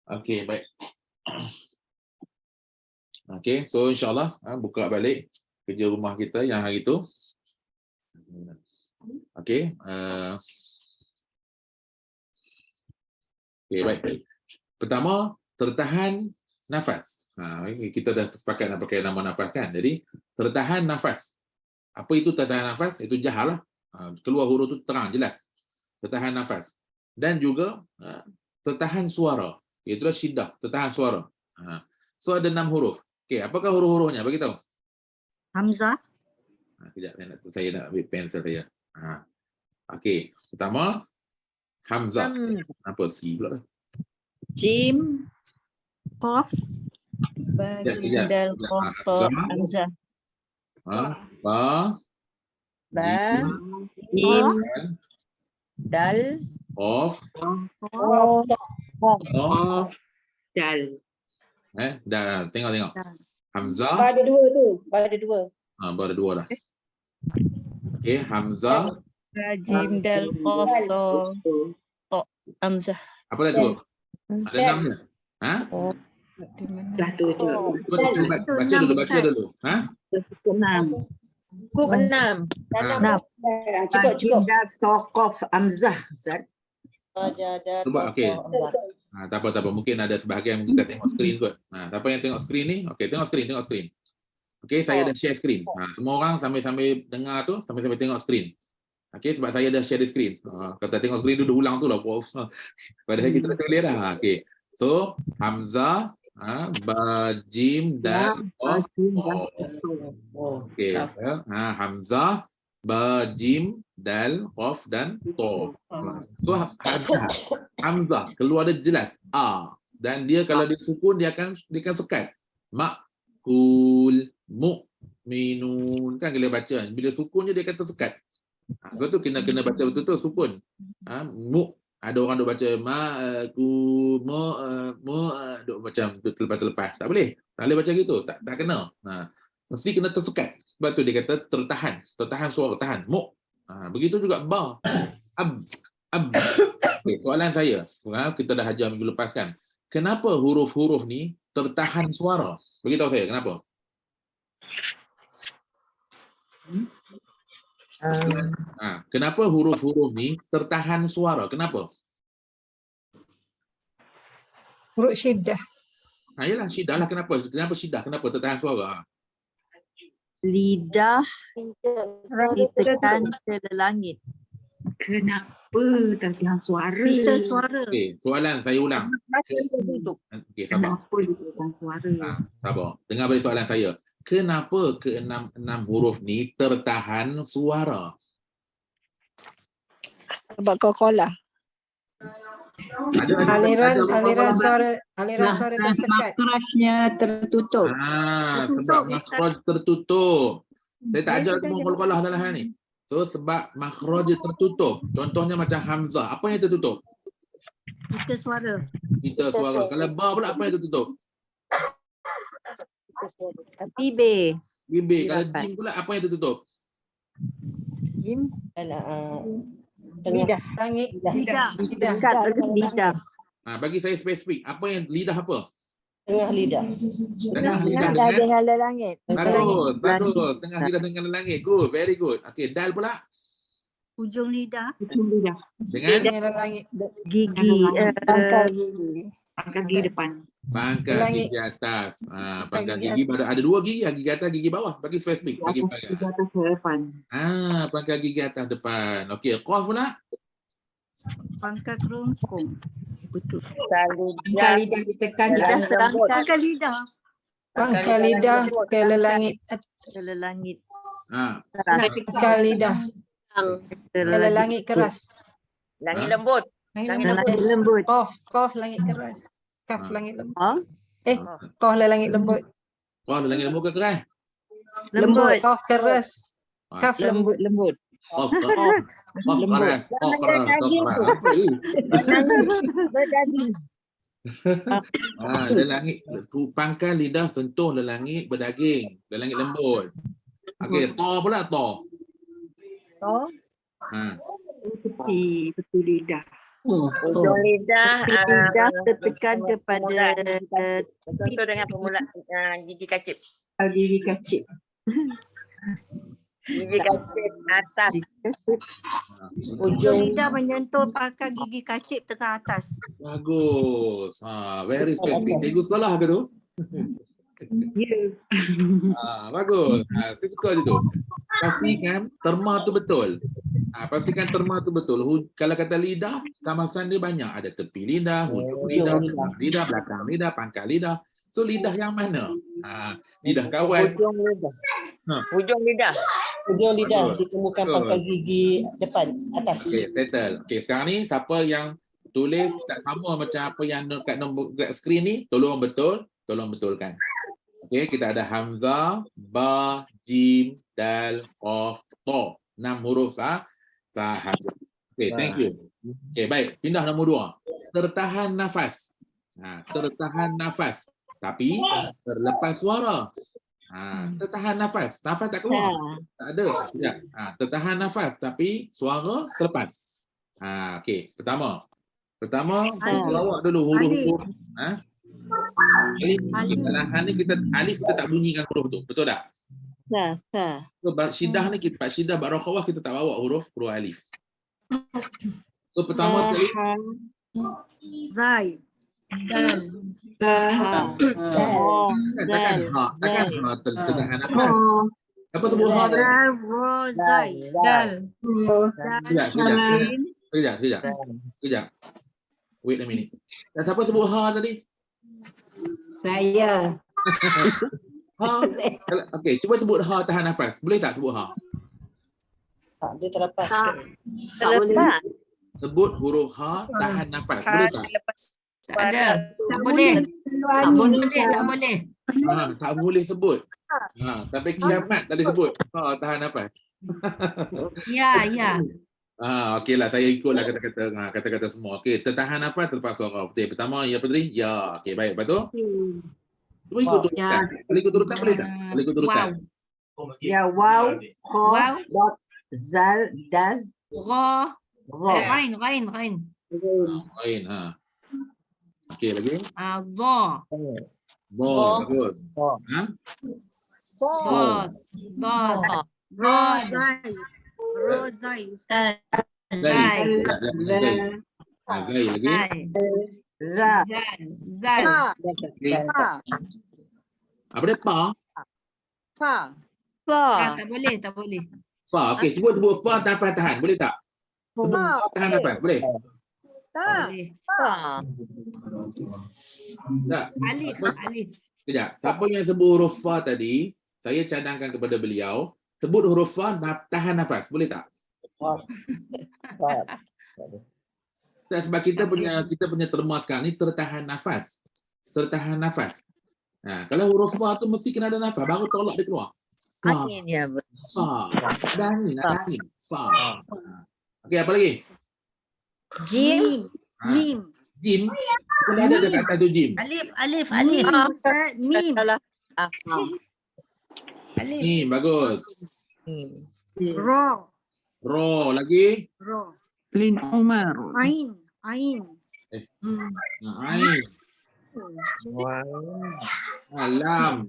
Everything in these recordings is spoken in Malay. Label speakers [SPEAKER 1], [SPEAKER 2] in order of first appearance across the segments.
[SPEAKER 1] Okey, baik. Okey, so insyaAllah buka balik kerja rumah kita yang hari itu. Okey. Okey, baik. Pertama, tertahan nafas. Kita dah sepakat nak pakai nama nafas kan. Jadi, tertahan nafas. Apa itu tertahan nafas? Itu jahal lah. Keluar huruf tu terang, jelas. Tertahan nafas. Dan juga tertahan suara. Itulah syiddah, tertahan suara. So ada 6 huruf. Okey, apakah huruf-hurufnya? Bagi tahu.
[SPEAKER 2] Hamzah.
[SPEAKER 1] Kejap, saya nak ambil pensel saya. Okey, pertama Hamzah. Apa si pula?
[SPEAKER 3] Jim,
[SPEAKER 2] Qaf.
[SPEAKER 3] Jim, Dal, Qaf, Ta, Hamzah.
[SPEAKER 1] Ba,
[SPEAKER 3] Jim, Dal,
[SPEAKER 1] Qaf,
[SPEAKER 3] Qaf, Dal.
[SPEAKER 1] Dah, tengok. Hamzah.
[SPEAKER 3] Ada dua tu, ada dua.
[SPEAKER 1] Baru dua dah. Okey, Hamzah.
[SPEAKER 3] Jim, Dal, Qaf, Ta, Hamzah.
[SPEAKER 1] Apa dah cukup? Ada 6 je.
[SPEAKER 3] Dah tu je.
[SPEAKER 1] Baca dulu.
[SPEAKER 3] Cukup 6. Cukup 6. Cukup. Qaf, Hamzah.
[SPEAKER 1] Cuba, okey. Tak apa. Mungkin ada sebahagian kita tengok skrin kot. Siapa yang tengok skrin ni? Okey, tengok skrin. Okey, saya dah share skrin. Semua orang sambil-sambil dengar tu, sambil-sambil tengok skrin. Okey, sebab saya dah share skrin. Kata tengok skrin tu dah ulang tu lah. Padahal kita dah tulis dah. Okey. So, Hamzah, Ba, Jim, dan Qaf. Okey. Hamzah, Ba, Jim, Dal, Qaf dan To. So Hamzah keluar dia jelas dan dia kalau dia sukun dia akan sekat. Ma'kul, mu'minun kan bila baca. Bila sukun je dia kata sekat. Sebab tu kena baca betul-betul sukun. Ada orang duk baca duk macam terlepas-lepas. Tak boleh baca gitu. Tak kena. Mesti kena tersekat. Sebab tu dia kata tertahan suara, tahan. Begitu juga ba. Okay, soalan saya, kita dah ajar minggu lepas kan. Kenapa huruf-huruf ni tertahan suara? Beritahu saya, kenapa? Kenapa huruf-huruf ni tertahan suara? Kenapa?
[SPEAKER 4] Huruf syiddah.
[SPEAKER 1] Yalah, syiddah lah. Kenapa syiddah? Kenapa tertahan suara?
[SPEAKER 2] Lidah ditekan ke langit.
[SPEAKER 3] Kenapa tertahan suara?
[SPEAKER 2] Pita suara.
[SPEAKER 1] Okey, soalan saya ulang. Okey, sabar.
[SPEAKER 3] Kenapa tertahan suara?
[SPEAKER 1] Sabar. Dengar balik soalan saya. Kenapa ke-6 huruf ni tertahan suara?
[SPEAKER 4] Sebab qalqalah. Aliran suara tersekat.
[SPEAKER 2] Makhrajnya tertutup.
[SPEAKER 1] Sebab makhraj tertutup. Saya tak ajar semua qalqalah dalam hal ni. So sebab makhraj tertutup. Contohnya macam Hamzah, apa yang tertutup?
[SPEAKER 2] Pita suara.
[SPEAKER 1] Kalau ba pula apa yang tertutup?
[SPEAKER 2] Bibir.
[SPEAKER 1] Kalau jim pula apa yang tertutup?
[SPEAKER 3] Jim,
[SPEAKER 4] Lidah. Langit.
[SPEAKER 2] Lidah.
[SPEAKER 1] Bagi saya spesifik. Apa yang lidah apa?
[SPEAKER 3] tengah lidah.
[SPEAKER 1] Tengah lidah
[SPEAKER 2] dengan langit.
[SPEAKER 1] Bagus. Tengah lidah dengan langit. Good, very good. Okey, dal pula.
[SPEAKER 2] Ujung lidah.
[SPEAKER 1] Dengan
[SPEAKER 4] langit.
[SPEAKER 2] Gigi.
[SPEAKER 3] Pangkal gigi depan.
[SPEAKER 1] pangkal gigi atas. Pangkal gigi ada 2 gigi, gigi atas, gigi bawah. Bagi spesifik. Bagi
[SPEAKER 3] Gigi atas depan.
[SPEAKER 1] pangkal gigi atas depan. Okey, qaf pula.
[SPEAKER 2] Pangkal kerongkong. Betul.
[SPEAKER 3] Pangkal lidah ditekan ke atas.
[SPEAKER 2] Pangkal lidah.
[SPEAKER 4] Pangkal lidah ke langit.
[SPEAKER 2] Langit.
[SPEAKER 4] Pangkal lidah ke langit keras.
[SPEAKER 3] Langit lembut.
[SPEAKER 2] Langit lembut.
[SPEAKER 4] Qaf langit keras. Kaf langit lembut.
[SPEAKER 2] Ha?
[SPEAKER 4] Qaf langit lembut.
[SPEAKER 1] Qaf langit lembut ke keras?
[SPEAKER 2] Lembut.
[SPEAKER 4] Qaf keras. Kaf lembut.
[SPEAKER 1] Qaf keras.
[SPEAKER 3] Berdaging.
[SPEAKER 1] Langit, pangkal lidah sentuh langit berdaging, langit lembut. Okey, to pula to.
[SPEAKER 3] Tepi lidah. Ujung lidah
[SPEAKER 2] Lidah tertekan kepada
[SPEAKER 3] betul dengan permulaan gigi kacip.
[SPEAKER 4] Gigi kacip.
[SPEAKER 3] Gigi kacip atas.
[SPEAKER 2] ujung lidah menyentuh pangkal gigi kacip tengah atas.
[SPEAKER 1] Bagus. Very specific. Cikgu sekolah ke tu? Bagus. Saya suka je tu. Pastikan terma tu betul. Pastikan terma tu betul. Kalau kata lidah, kamasan dia banyak. Ada tepi lidah, hujung lidah, belakang lidah, belakang lidah, pangkal lidah. So lidah yang mana? Lidah kawan.
[SPEAKER 3] Ujung lidah. Ujung lidah.
[SPEAKER 5] Ujung lidah
[SPEAKER 1] Betul.
[SPEAKER 5] ditemukan
[SPEAKER 1] Betul.
[SPEAKER 5] pangkal gigi depan atas.
[SPEAKER 1] Okey, settle. Okey, sekarang ni siapa yang tulis tak sama macam apa yang kat nombor kat skrin ni, tolong betulkan. Okey, kita ada hamzah, ba, jim, dal, qaf, ta. 6 huruf sahaja. Okey, thank you. Okey, baik. Pindah nombor 2. Tertahan nafas. Tertahan nafas. Tapi terlepas suara. Tertahan nafas. Nafas tak keluar. Tak ada. Sekejap. Tertahan nafas tapi suara terlepas. Okey, pertama kita bawa dulu huruf-huruf. Alif. Dalam hal ni alif kita tak bunyikan huruf tu. Betul tak? So, syidah ni kita syidah barakawah kita tak bawa huruf alif. So pertama sekali
[SPEAKER 2] Zai.
[SPEAKER 1] takkan tertahan nafas. Apa sebut ha tadi?
[SPEAKER 2] Dal, ro, zai.
[SPEAKER 1] Sekejap. Wait a minute. Dan siapa sebut ha tadi?
[SPEAKER 3] Saya.
[SPEAKER 1] Ha. Okey, cuba sebut ha tahan nafas. Boleh tak sebut ha?
[SPEAKER 5] Dia terlepas.
[SPEAKER 3] Terlepas.
[SPEAKER 1] Sebut huruf ha tahan nafas. Boleh tak?
[SPEAKER 2] Tak ada. Tak boleh. Tak boleh.
[SPEAKER 1] Tak boleh sebut. Sampai kiamat tak boleh sebut. Ha tahan nafas.
[SPEAKER 2] Ya.
[SPEAKER 1] Okeylah saya ikutlah kata-kata semua. Okey, tertahan nafas terlepas suara. Betul. Pertama ya Pedri? Ya. Okey, baik. Lepas tu? Cuba ikut turutan. Kalau ikut turutan boleh tak? Kalau ikut turutan.
[SPEAKER 3] Ya, waw, qaf, dot, zal, dal,
[SPEAKER 2] Ro.
[SPEAKER 3] ra.
[SPEAKER 2] Rain.
[SPEAKER 1] Lain. Okey lagi.
[SPEAKER 2] Zo.
[SPEAKER 1] Bo, bagus.
[SPEAKER 2] Dot. Ro, zai. Ro, zai. Ustaz.
[SPEAKER 1] Zai. Zai lagi.
[SPEAKER 3] Za,
[SPEAKER 2] Zal.
[SPEAKER 1] Apa dia? Pa.
[SPEAKER 2] Fa. Tak boleh.
[SPEAKER 1] Fa. Okey, cuba sebut fa tanpa tahan. Boleh tak? Sebut fa tahan nafas. Boleh?
[SPEAKER 2] Tak.
[SPEAKER 1] Tak.
[SPEAKER 2] Alif.
[SPEAKER 1] Sekejap. Siapa yang sebut huruf fa tadi, saya cadangkan kepada beliau, sebut huruf fa tahan nafas. Boleh tak? Tak, sebab kita punya terma sekarang ni tertahan nafas. Tertahan nafas. Kalau huruf fa tu mesti kena ada nafas baru tolak dia keluar.
[SPEAKER 2] Angin ya.
[SPEAKER 1] Fa. Ada angin. Fa. Okey, apa lagi?
[SPEAKER 2] Jim. Mim.
[SPEAKER 1] Jim. Boleh ada dekat atas tu jim.
[SPEAKER 2] Alif. Ustaz, mim. Alif.
[SPEAKER 1] Ni bagus.
[SPEAKER 2] Ro.
[SPEAKER 1] Ro lagi.
[SPEAKER 2] Ro.
[SPEAKER 6] Lin Umar.
[SPEAKER 2] Ain.
[SPEAKER 1] Ain. Lam.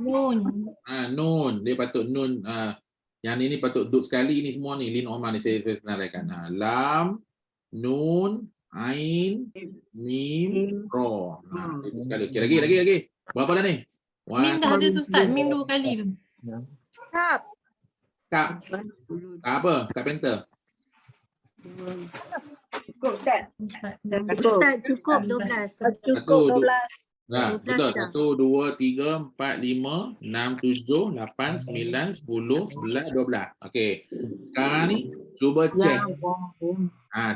[SPEAKER 2] Nun.
[SPEAKER 1] Nun. Dia patut nun. Yang ni patut duduk sekali ni semua ni. Lin Omar ni saya senaraikan. Lam, Nun, Ain, Mim, Ro. Itu sekali. Okey, lagi. Berapa dah ni?
[SPEAKER 6] Mim dah ada tu Ustaz. Mim 2 kali tu.
[SPEAKER 2] Kap.
[SPEAKER 1] Kap. Apa? Kap penta.
[SPEAKER 2] Ustaz, cukup 12.
[SPEAKER 1] Cukup 12. Betul. 1, 2, 3, 4, 5, 6, 7, 8, 9, 10, 11, 12. Okey. Sekarang ni cuba cek.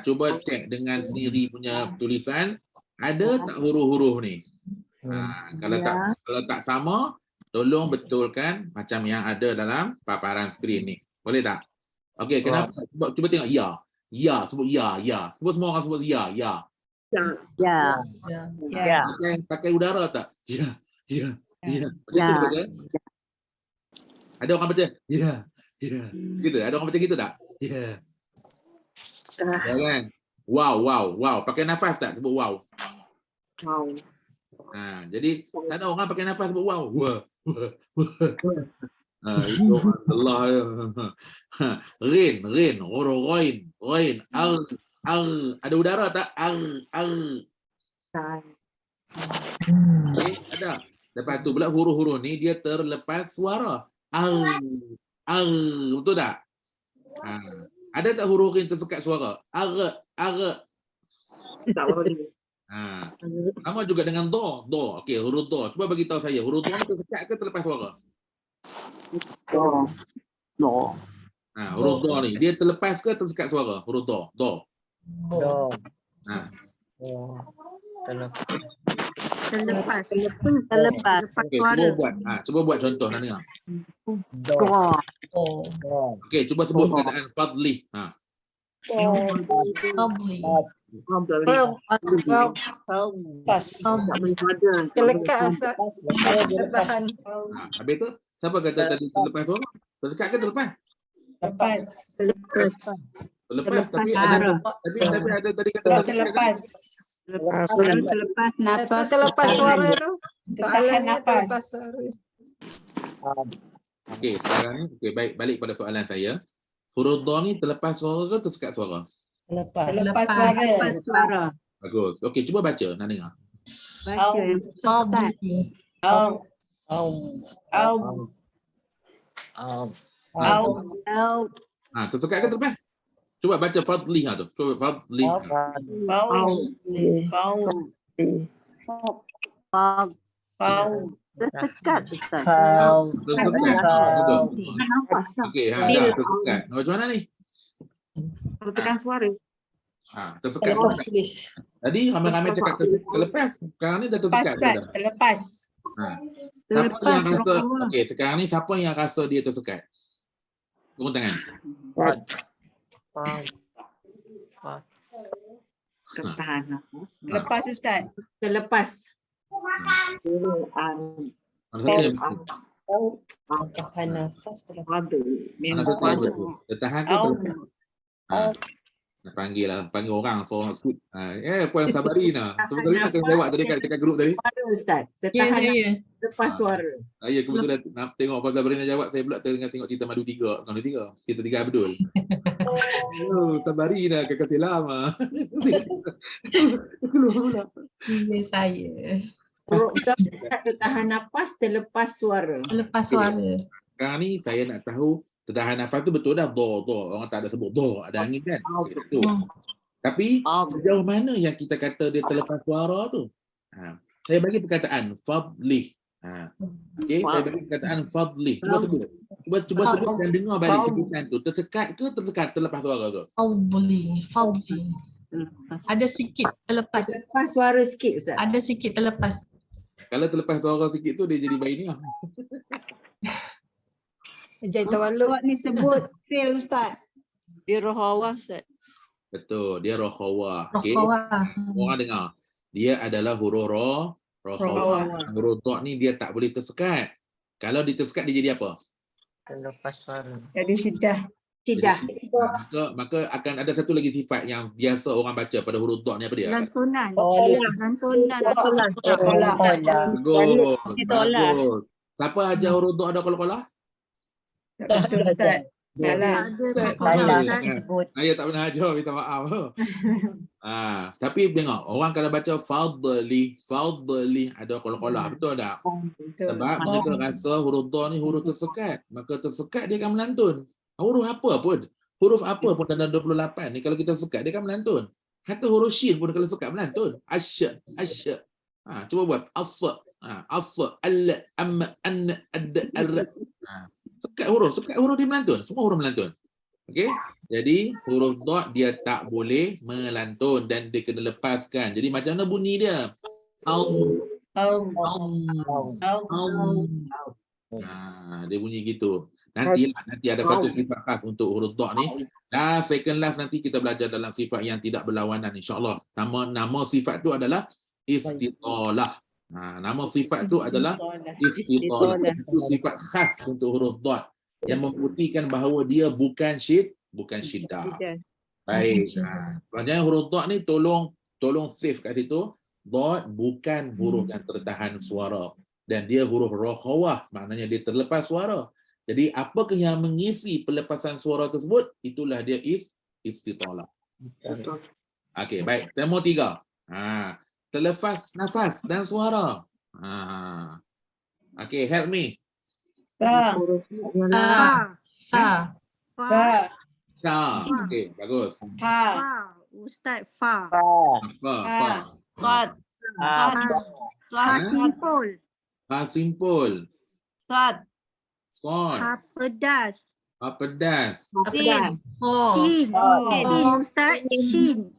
[SPEAKER 1] Cuba cek dengan Siri punya tulisan ada tak huruf-huruf ni. Kalau tak sama, tolong betulkan macam yang ada dalam paparan skrin ni. Boleh tak? Okey, kenapa? Cuba tengok ya. Ya, sebut ya. Sebut semua orang sebut ya.
[SPEAKER 2] Ya.
[SPEAKER 1] Pakai udara tak? Ya. Macam tu betul? Ada orang baca ya. Gitu. Ada orang baca gitu tak? Ya. Ya kan? Wow, wow, wow. Pakai nafas tak sebut wow?
[SPEAKER 3] Wow.
[SPEAKER 1] Jadi tak ada orang pakai nafas sebut wow. Wah. Itu Allah. Rin, roin, ar, ada udara tak? Ar. Okay, ada. Lepas tu pula huruf-huruf ni dia terlepas suara. Ar, betul tak? Ada tak huruf yang tersekat suara? Ar.
[SPEAKER 3] Tak boleh.
[SPEAKER 1] Sama juga dengan do. Okey, huruf do. Cuba bagi tahu saya, huruf do ni tersekat ke terlepas suara?
[SPEAKER 3] No.
[SPEAKER 1] Huruf do ni dia terlepas ke tersekat suara? Huruf do.
[SPEAKER 5] Do.
[SPEAKER 3] Terlepas.
[SPEAKER 1] Okey, cuba buat contoh nak dengar.
[SPEAKER 3] Go.
[SPEAKER 1] Okey, cuba sebut keadaan fadli.
[SPEAKER 6] Fadli.
[SPEAKER 5] Pas.
[SPEAKER 4] Kelekat Ustaz. Tertahan.
[SPEAKER 1] Habis tu siapa kata tadi terlepas suara? Tersekat ke terlepas?
[SPEAKER 5] Lepas.
[SPEAKER 1] Terlepas tapi ada tadi kata terlepas.
[SPEAKER 3] Terlepas nafas.
[SPEAKER 4] Terlepas suara tu.
[SPEAKER 5] Tertahan
[SPEAKER 4] Soalannya
[SPEAKER 5] nafas.
[SPEAKER 4] terlepas suara.
[SPEAKER 1] Okey, sekarang ni baik balik pada soalan saya. Huruf do ni terlepas suara ke tersekat suara?
[SPEAKER 5] Lepas.
[SPEAKER 6] Lepas
[SPEAKER 3] Suara.
[SPEAKER 1] Bagus. Okey, cuba baca nak dengar.
[SPEAKER 3] Baca yang
[SPEAKER 6] Fadli.
[SPEAKER 5] Au.
[SPEAKER 1] Tersekat ke terlepas? Cuba baca fadli tu. Cuba fadli.
[SPEAKER 3] tersekat Ustaz.
[SPEAKER 1] Tersekat. Betul.
[SPEAKER 3] Nafas.
[SPEAKER 1] Okey, dah tersekat. Macam mana ni?
[SPEAKER 3] Tekan suara.
[SPEAKER 1] Tersekat. Tadi ramai-ramai cakap terlepas. Sekarang ni dah tersekat.
[SPEAKER 5] Terlepas.
[SPEAKER 1] Siapa yang rasa? Okey, sekarang ni siapa yang rasa dia tersekat? Turun tangan.
[SPEAKER 3] Tertahan nafas.
[SPEAKER 5] Lepas Ustaz.
[SPEAKER 3] Terlepas.
[SPEAKER 1] Mana satu yang
[SPEAKER 5] Tahan nafas terlepas.
[SPEAKER 1] mana satu yang betul? Tertahan ke terlepas? Nak panggil orang seorang skut. Puan Sabarina. Sebenarnya kena jawab tadi kat grup tadi.
[SPEAKER 3] Suara Ustaz.
[SPEAKER 6] Ya,
[SPEAKER 3] Tertahan
[SPEAKER 6] saya.
[SPEAKER 3] lepas suara.
[SPEAKER 1] Ya, kebetulan nak tengok Puan Sabarina jawab, saya pula tengah tengok cerita Madu 3. Madu 3. Cerita 3 Abdul. Sabarina kekasih lama. Keluar pula.
[SPEAKER 6] Ya, saya.
[SPEAKER 3] Tertahan nafas terlepas suara.
[SPEAKER 6] Lepas suara.
[SPEAKER 1] Sekarang ni saya nak tahu tertahan nafas tu betul dah do. Orang tak ada sebut do, ada angin kan? Betul. Tapi sejauh mana yang kita kata dia terlepas suara tu? Saya bagi perkataan fadli. Okey, saya bagi perkataan fadli. Cuba sebut. Cuba sebut dan dengar balik sebutan tu. Tersekat ke tersekat terlepas suara tu?
[SPEAKER 6] Fadli. Ada sikit terlepas.
[SPEAKER 3] Terlepas suara sikit Ustaz.
[SPEAKER 6] Ada sikit terlepas.
[SPEAKER 1] Kalau terlepas suara sikit tu dia jadi baik ni lah.
[SPEAKER 4] Jai tawaluk.
[SPEAKER 3] Ni sebut fail Ustaz. Dia rohawa Ustaz.
[SPEAKER 1] Betul, dia rohawa. Okey.
[SPEAKER 6] Rohawah.
[SPEAKER 1] Orang dengar. Dia adalah huruf rohawa. Huruf do ni dia tak boleh tersekat. Kalau ditersekat dia jadi apa?
[SPEAKER 5] Jadi sudah.
[SPEAKER 3] Tidak.
[SPEAKER 1] Maka akan ada satu lagi sifat yang biasa orang baca pada huruf do ni apa dia?
[SPEAKER 3] Lantunan.
[SPEAKER 5] Lantunan.
[SPEAKER 1] Bagus.
[SPEAKER 3] Ditolak.
[SPEAKER 1] Bagus. Siapa ajar huruf do ada qala-qala?
[SPEAKER 5] Betul Ustaz. Salah.
[SPEAKER 1] Saya tak pernah ajar, minta maaf. Tapi tengok, orang kalau baca fadli ada qala-qala, betul tak? Sebab mereka rasa huruf do ni huruf tersekat. Maka tersekat dia akan melantun. Huruf apa pun dalam 28 ni kalau kita sekat dia akan melantun. Hatta huruf shin pun kalau sekat melantun. Asy. Cuba buat as, al, am, an, ad, ar. Sekat huruf dia melantun. Semua huruf melantun. Okey? Jadi huruf dot dia tak boleh melantun dan dia kena lepaskan. Jadi macam mana bunyi dia? Dia bunyi gitu. Nanti ada satu sifat khas untuk huruf dot ni. Second last nanti kita belajar dalam sifat yang tidak berlawanan insya-Allah. Nama sifat tu adalah istitalah. Nama sifat tu adalah istitalah. Itu sifat khas untuk huruf dot yang membuktikan bahawa dia bukan syiddah. Baik. Maknanya huruf dot ni tolong save kat situ. Dot bukan huruf yang tertahan suara dan dia huruf rokhawah, maknanya dia terlepas suara. Jadi apakah yang mengisi pelepasan suara tersebut, itulah dia istitalah. Okey, baik. Temo 3. Terlepas nafas dan suara. Okey, help me.
[SPEAKER 3] Ta.
[SPEAKER 6] Sa.
[SPEAKER 3] Fa.
[SPEAKER 1] Sa. Okey, bagus.
[SPEAKER 3] Ha.
[SPEAKER 5] Ustaz, fa.
[SPEAKER 1] Fa.
[SPEAKER 3] Sad.
[SPEAKER 5] Fa simpul.
[SPEAKER 1] Fa simpul.
[SPEAKER 3] Sad.
[SPEAKER 1] Son.
[SPEAKER 5] Ha pedas.
[SPEAKER 1] Fa pedas.
[SPEAKER 3] Sin.
[SPEAKER 6] Ho.
[SPEAKER 5] Shin. Shin, Ustaz. Shin.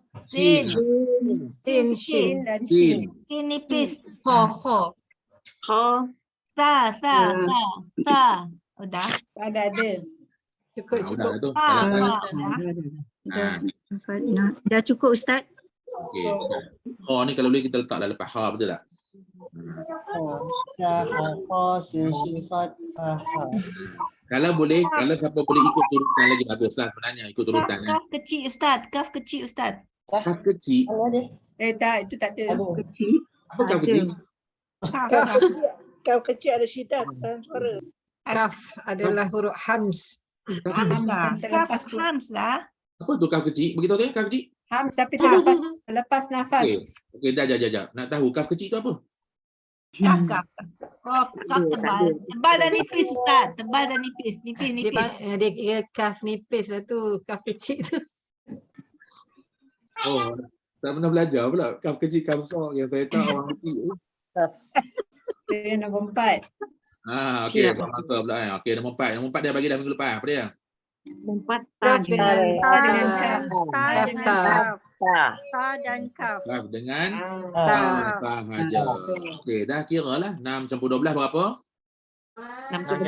[SPEAKER 1] Sin.
[SPEAKER 4] Shin.
[SPEAKER 3] dan
[SPEAKER 1] Sin.
[SPEAKER 3] Sin nipis.
[SPEAKER 6] Ho. Ho.
[SPEAKER 3] Sa. Udah.
[SPEAKER 4] Ada. Cukup.
[SPEAKER 1] Udah tu.
[SPEAKER 3] Udah.
[SPEAKER 5] Dah cukup, Ustaz.
[SPEAKER 1] Okey. Kha ni kalau boleh kita letak dalam lepas ha, betul tak? Kalau boleh, kalau siapa boleh ikut turutan lagi baguslah sebenarnya, ikut turutan.
[SPEAKER 3] Kaf kecil Ustaz. Kaf kecil Ustaz.
[SPEAKER 1] Kaf kecil.
[SPEAKER 4] Tak, itu tak ada.
[SPEAKER 1] Apa kaf kecil?
[SPEAKER 3] Kaf kecil ada syiddat dan suara.
[SPEAKER 4] Kaf adalah huruf hams.
[SPEAKER 3] Kaf hams lah.
[SPEAKER 1] Apa tu kaf kecil? Beritahu saya kaf kecil.
[SPEAKER 4] Hams tapi terlepas nafas.
[SPEAKER 1] Okey, dah. Nak tahu kaf kecil tu apa?
[SPEAKER 3] Kaf tebal. Tebal dan nipis Ustaz. Tebal dan nipis. Nipis.
[SPEAKER 4] Dia kira kaf nipis lah tu, kaf kecil tu.
[SPEAKER 1] Oh, tak pernah belajar pula kaf kecil kaf besar yang saya tahu orang kecil.
[SPEAKER 4] Dia nombor 4.
[SPEAKER 1] Okey, masa pula eh. Okey, nombor 4. Nombor 4 dia bagi dah minggu lepas. Apa dia?
[SPEAKER 4] Kaf dengan kaf.
[SPEAKER 5] Ta dan kaf.
[SPEAKER 1] Kaf dengan
[SPEAKER 4] Ta.
[SPEAKER 1] sahaja. Okey, dah kira lah 6 campur 12 berapa? 18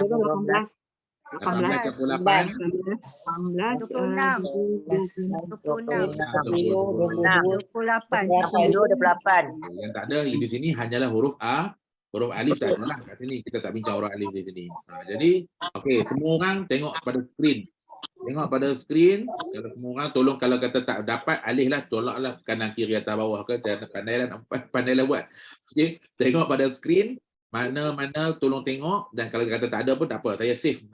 [SPEAKER 1] campur 8.
[SPEAKER 5] 26. 28.
[SPEAKER 1] Yang tak ada di sini hanyalah huruf A. Huruf alif tak ada lah kat sini. Kita tak bincang huruf alif di sini. Jadi, okey, semua orang tengok pada skrin. Tengok pada skrin. Kalau semua orang tolong kalau kata tak dapat alih lah, tolaklah kanan kiri atas bawah ke, pandailah buat. Okey, tengok pada skrin. Mana-mana tolong tengok, dan kalau kata tak ada pun tak apa, saya save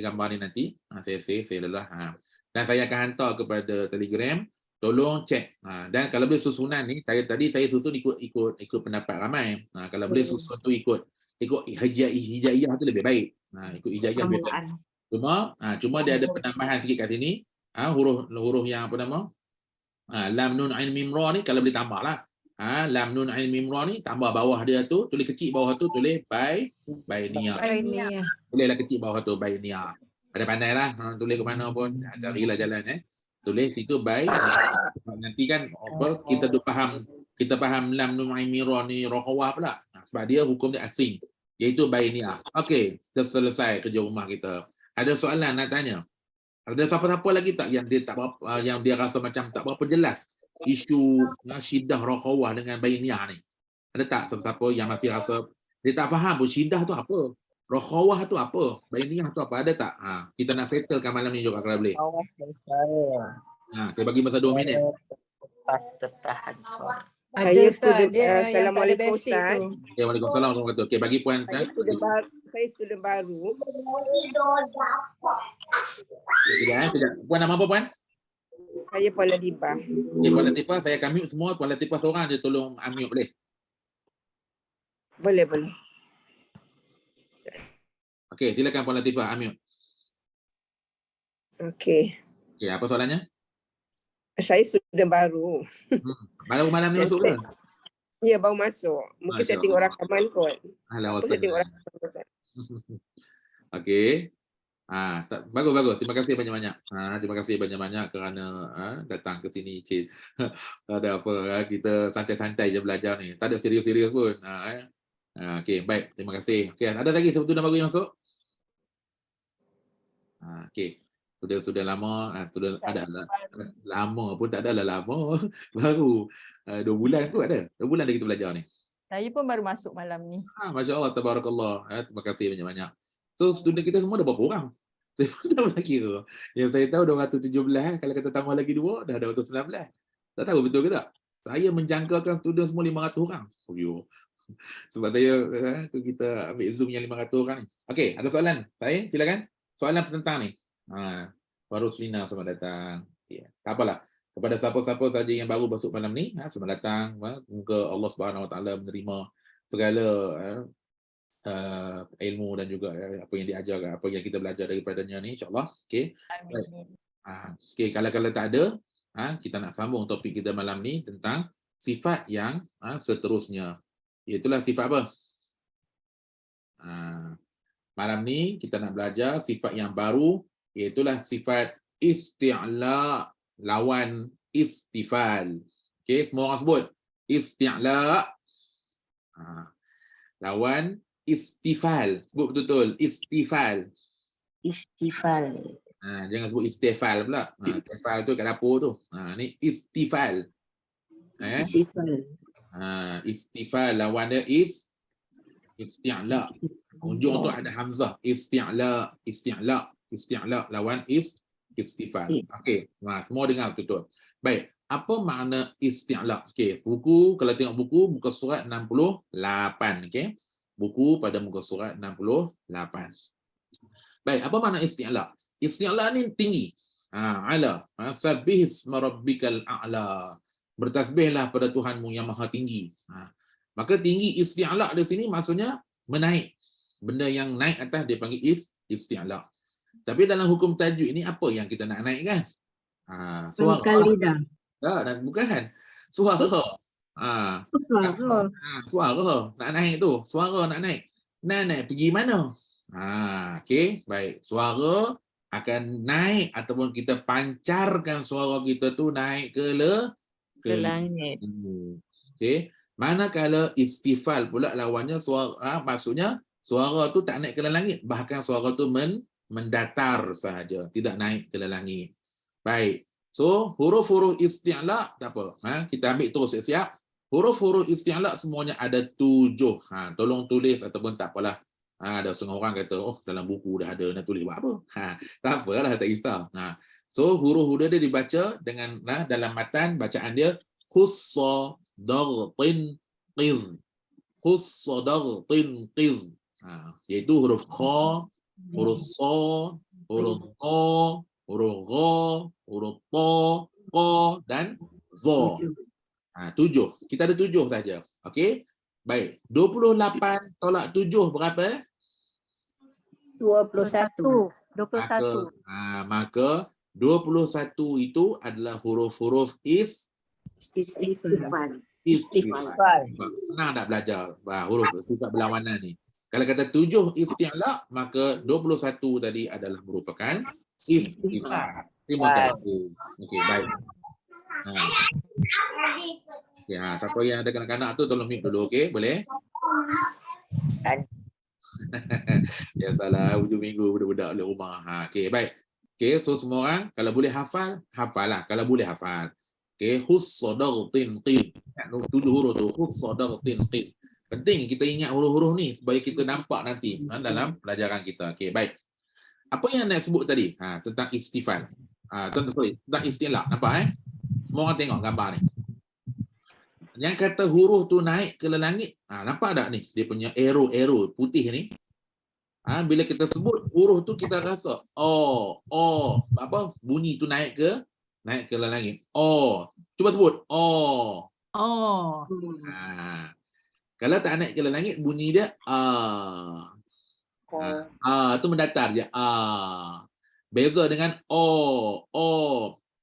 [SPEAKER 1] gambar ni nanti. Saya save lah. Dan saya akan hantar kepada Telegram. Tolong cek. Dan kalau boleh susunan ni, tadi saya susun ikut pendapat ramai. Kalau boleh susun tu ikut hijaiyah tu lebih baik. Ikut hijaiyah lebih baik. Cuma dia ada penambahan sikit kat sini. Huruf yang apa nama? Lam nun ain mim ra ni kalau boleh tambahlah. Lam nun ain mim ra ni tambah bawah dia tu, tulis kecil bawah tu, tulis bainiyah. Tulislah kecil bawah tu bainiyah. Ada pandailah, tulis ke mana pun, carilah jalan tulis itu nanti kan apa kita faham lam nun ain mim ra ni rokhawah pula. Sebab dia hukum dia asing, iaitu bainiyah. Okey, dah selesai kerja rumah kita. Ada soalan nak tanya? Ada siapa-siapa lagi tak yang dia yang dia rasa macam tak berapa jelas isu syiddah rokhawah dengan bainiyah ni? Ada tak siapa-siapa yang masih rasa dia tak faham pun syiddah tu apa? Rokhawah tu apa? Bainiyah tu apa? Ada tak? Kita nak settlekan malam ni juga kalau boleh. Saya bagi masa 2 minit.
[SPEAKER 5] Pas tertahan suara.
[SPEAKER 4] Ada Ustaz, dia yang tak ada basic tu.
[SPEAKER 1] Okay, Waalaikumsalam warahmatullahi wabarakatuh. Okay, bagi puan.
[SPEAKER 7] Saya student baru.
[SPEAKER 1] Tidak. Puan nama apa puan?
[SPEAKER 7] Saya Puan Latifah.
[SPEAKER 1] Okay, Puan Latifah, saya akan mute semua. Puan Latifah seorang je tolong unmute boleh?
[SPEAKER 7] Boleh.
[SPEAKER 1] Okay, silakan Puan Latifah unmute.
[SPEAKER 7] Okey.
[SPEAKER 1] Okay, apa soalannya?
[SPEAKER 7] Saya student baru.
[SPEAKER 1] Baru malam ni masuk ke?
[SPEAKER 7] Ya, baru masuk. Mungkin saya tengok rakaman kot. Saya tengok rakaman kot.
[SPEAKER 1] Okey. Bagus. Terima kasih banyak-banyak. Terima kasih banyak-banyak kerana datang ke sini, Cik. Tak ada apa, kita santai-santai je belajar ni. Tak ada serius-serius pun. Okey, baik. Terima kasih. Okey, ada lagi student baru yang masuk? Okey. Sudah lama, ada lama pun tak adalah lama. Baru 2 bulan kot ada. 2 bulan dah kita belajar ni.
[SPEAKER 8] Saya pun baru masuk malam ni.
[SPEAKER 1] Masya Allah, tabarakallah. Terima kasih banyak-banyak. So, student kita semua ada berapa orang? Saya pun tak pernah kira. Yang saya tahu 217, kalau kata tambah lagi 2, dah 219. Tak tahu betul ke tak? Saya menjangkakan student semua 500 orang. Oh, yo. Sebab saya kita ambil Zoom yang 500 orang ni. Okey, ada soalan? Saya silakan. Soalan penentang ni. Faruslina selamat datang. Okay. Tak apalah. Kepada siapa-siapa saja yang baru masuk malam ni, selamat datang. Semoga Allah Subhanahu Wa Taala menerima segala ilmu dan juga apa yang diajar, apa yang kita belajar daripadanya ni, insya-Allah. Okey. Okey, kalau tak ada, kita nak sambung topik kita malam ni tentang sifat yang seterusnya. Itulah sifat apa? Malam ni kita nak belajar sifat yang baru, iaitulah sifat isti'la lawan istifal. Okey, semua orang sebut isti'la lawan istifal. Sebut betul-betul istifal.
[SPEAKER 5] Istifal.
[SPEAKER 1] Jangan sebut istifal pula. Istifal tu kat dapur tu. Ni istifal.
[SPEAKER 5] Istifal.
[SPEAKER 1] Istifal lawan dia isti'la. Ujung tu ada hamzah. Isti'la, isti'la, isti'la lawan istifal. Okey, semua dengar betul-betul. Baik, apa makna isti'la? Okey, buku, kalau tengok buku, muka surat 68. Okey, buku pada muka surat 68. Baik, apa makna isti'la? Isti'la ni tinggi. Ala. Sabbih isma rabbikal a'la. Bertasbihlah pada Tuhanmu yang maha tinggi. Maka tinggi isti'la di sini maksudnya menaik. Benda yang naik atas dia panggil isti'la. Tapi dalam hukum tajwid ini apa yang kita nak naikkan? Suara.
[SPEAKER 4] Pangkal lidah.
[SPEAKER 1] Dan bukan. Suara. Suara nak naik tu. Suara nak naik. Nak naik pergi mana? Okey, baik. Suara akan naik ataupun kita pancarkan suara kita tu naik ke
[SPEAKER 2] langit.
[SPEAKER 1] Okey. Manakala istifal pula lawannya suara, maksudnya suara tu tak naik ke langit, bahkan suara tu mendatar sahaja, tidak naik ke langit. Baik. So, huruf-huruf isti'la tak apa. Kita ambil terus siap-siap. Huruf-huruf isti'la semuanya ada 7. Tolong tulis ataupun tak apalah. Ada setengah orang kata, oh dalam buku dah ada, nak tulis buat apa? Tak apalah, tak kisah. So, huruf-huruf dia dibaca dengan dalam matan bacaan dia khussa dartin qiz. Khussa dartin qiz. Iaitu huruf kha, huruf sa, huruf qa, huruf gha, huruf ta, qa dan za. 7. Kita ada 7 saja. Okey. Baik. 28 tolak 7 berapa?
[SPEAKER 5] 21.
[SPEAKER 1] Maka 21 itu adalah huruf-huruf
[SPEAKER 5] Istifal.
[SPEAKER 1] istifal. Senang tak belajar huruf sifat berlawanan ni. Kalau kata 7 isti'la, maka 21 tadi adalah merupakan istifal. Terima kasih. Okey, baik. Okay, siapa yang ada kanak-kanak tu tolong mute dulu, okey? Boleh? Ya salah, hujung minggu budak-budak di rumah. Okey, baik. Okey, so semua orang kalau boleh hafal, hafallah. Kalau boleh hafal. Okey, hussadartin qid. 7 huruf tu, hussadartin qid. Penting kita ingat huruf-huruf ni supaya kita nampak nanti dalam pelajaran kita. Okey, baik. Apa yang nak sebut tadi? Tentang istifal. Tentang istilah. Nampak Semua orang tengok gambar ni. Yang kata huruf tu naik ke langit, nampak tak ni? Dia punya arrow putih ni. Bila kita sebut huruf tu kita rasa apa bunyi tu naik ke langit. Cuba sebut kalau tak naik ke langit bunyi dia tu mendatar je. Beza dengan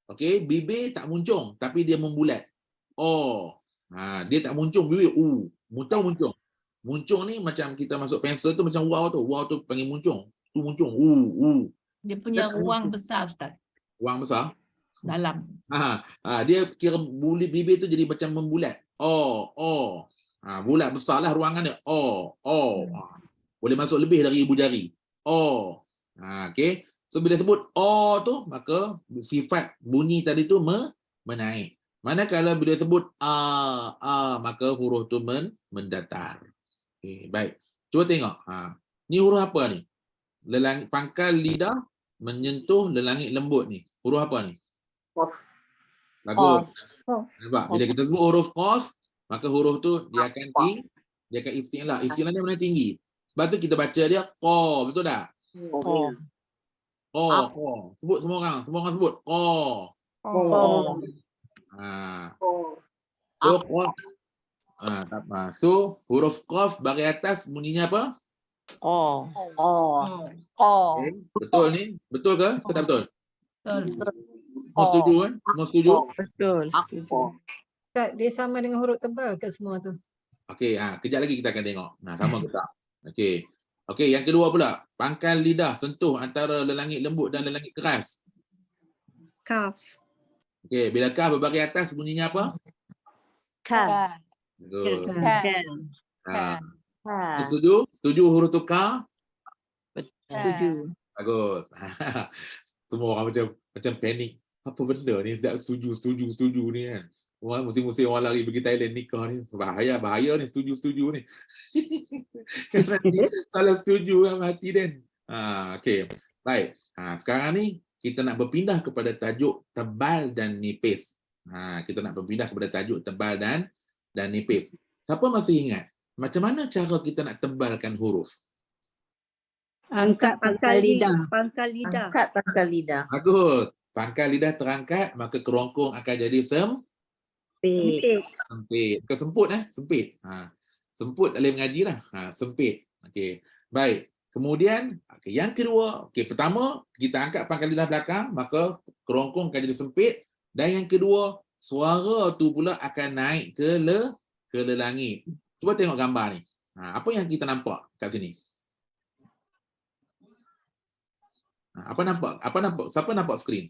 [SPEAKER 1] okey, bibir tak muncung tapi dia membulat. Dia tak muncung bibir muncung. Muncung ni macam kita masuk pensel tu macam wow tu panggil muncung. Tu muncung.
[SPEAKER 3] Dia punya ruang besar, Ustaz.
[SPEAKER 1] Ruang besar
[SPEAKER 3] Dalam.
[SPEAKER 1] dia kira bibir tu jadi macam membulat. Bulat besarlah ruangan dia. Boleh masuk lebih dari ibu jari. Okey. So bila sebut tu maka sifat bunyi tadi tu menaik. Manakala bila sebut maka huruf tu mendatar. Okey, baik. Cuba tengok. Ni huruf apa ni? Pangkal lidah menyentuh lelangit lembut ni. Huruf apa ni?
[SPEAKER 5] Qaf.
[SPEAKER 1] Bagus.
[SPEAKER 2] Qaf.
[SPEAKER 1] Nampak? Bila kita sebut huruf qaf, maka huruf tu dia akan tinggi, dia akan isti'la. Isti'la dia mana tinggi. Sebab tu kita baca dia qa, betul tak?
[SPEAKER 5] Oh.
[SPEAKER 1] Qa. Sebut semua orang sebut qa.
[SPEAKER 2] Oh.
[SPEAKER 1] Ha. So qaf. Tak apa. So huruf qaf bagi atas bunyinya apa?
[SPEAKER 5] Oh.
[SPEAKER 1] Okay. Betul ni? Betul ke? Ke tak betul?
[SPEAKER 3] Betul.
[SPEAKER 1] Semua setuju kan? Semua setuju?
[SPEAKER 5] Betul. Setuju.
[SPEAKER 4] Tak, dia sama dengan huruf tebal ke semua tu?
[SPEAKER 1] Okey, kejap lagi kita akan tengok. Sama ke tak? Okey. Okey, yang kedua pula, pangkal lidah sentuh antara lelangit lembut dan lelangit keras.
[SPEAKER 2] Kaf.
[SPEAKER 1] Okey, bila kaf berbagi atas bunyinya apa?
[SPEAKER 5] Ka.
[SPEAKER 1] Betul.
[SPEAKER 5] Ka.
[SPEAKER 1] Setuju? Setuju huruf tu ka?
[SPEAKER 5] Setuju.
[SPEAKER 1] Bagus. Semua orang macam panik. Apa benda ni? Tak setuju ni kan. Orang musim-musim orang lari pergi Thailand nikah ni. Bahaya ni setuju ni. Salah setuju kan hati Dan. Okey. Baik. Sekarang ni kita nak berpindah kepada tajuk tebal dan nipis. Kita nak berpindah kepada tajuk tebal dan nipis. Siapa masih ingat macam mana cara kita nak tebalkan huruf?
[SPEAKER 2] Angkat pangkal lidah.
[SPEAKER 5] Angkat pangkal lidah.
[SPEAKER 1] Bagus. Pangkal lidah terangkat, maka kerongkong akan jadi
[SPEAKER 5] Sempit.
[SPEAKER 1] sempit. Bukan semput sempit. Semput tak boleh mengaji lah. Sempit. Okey. Baik. Kemudian, yang kedua, pertama kita angkat pangkal lidah belakang, maka kerongkong akan jadi sempit. Dan yang kedua, suara tu pula akan naik ke langit. Cuba tengok gambar ni. Apa yang kita nampak kat sini? Apa nampak? Siapa nampak skrin?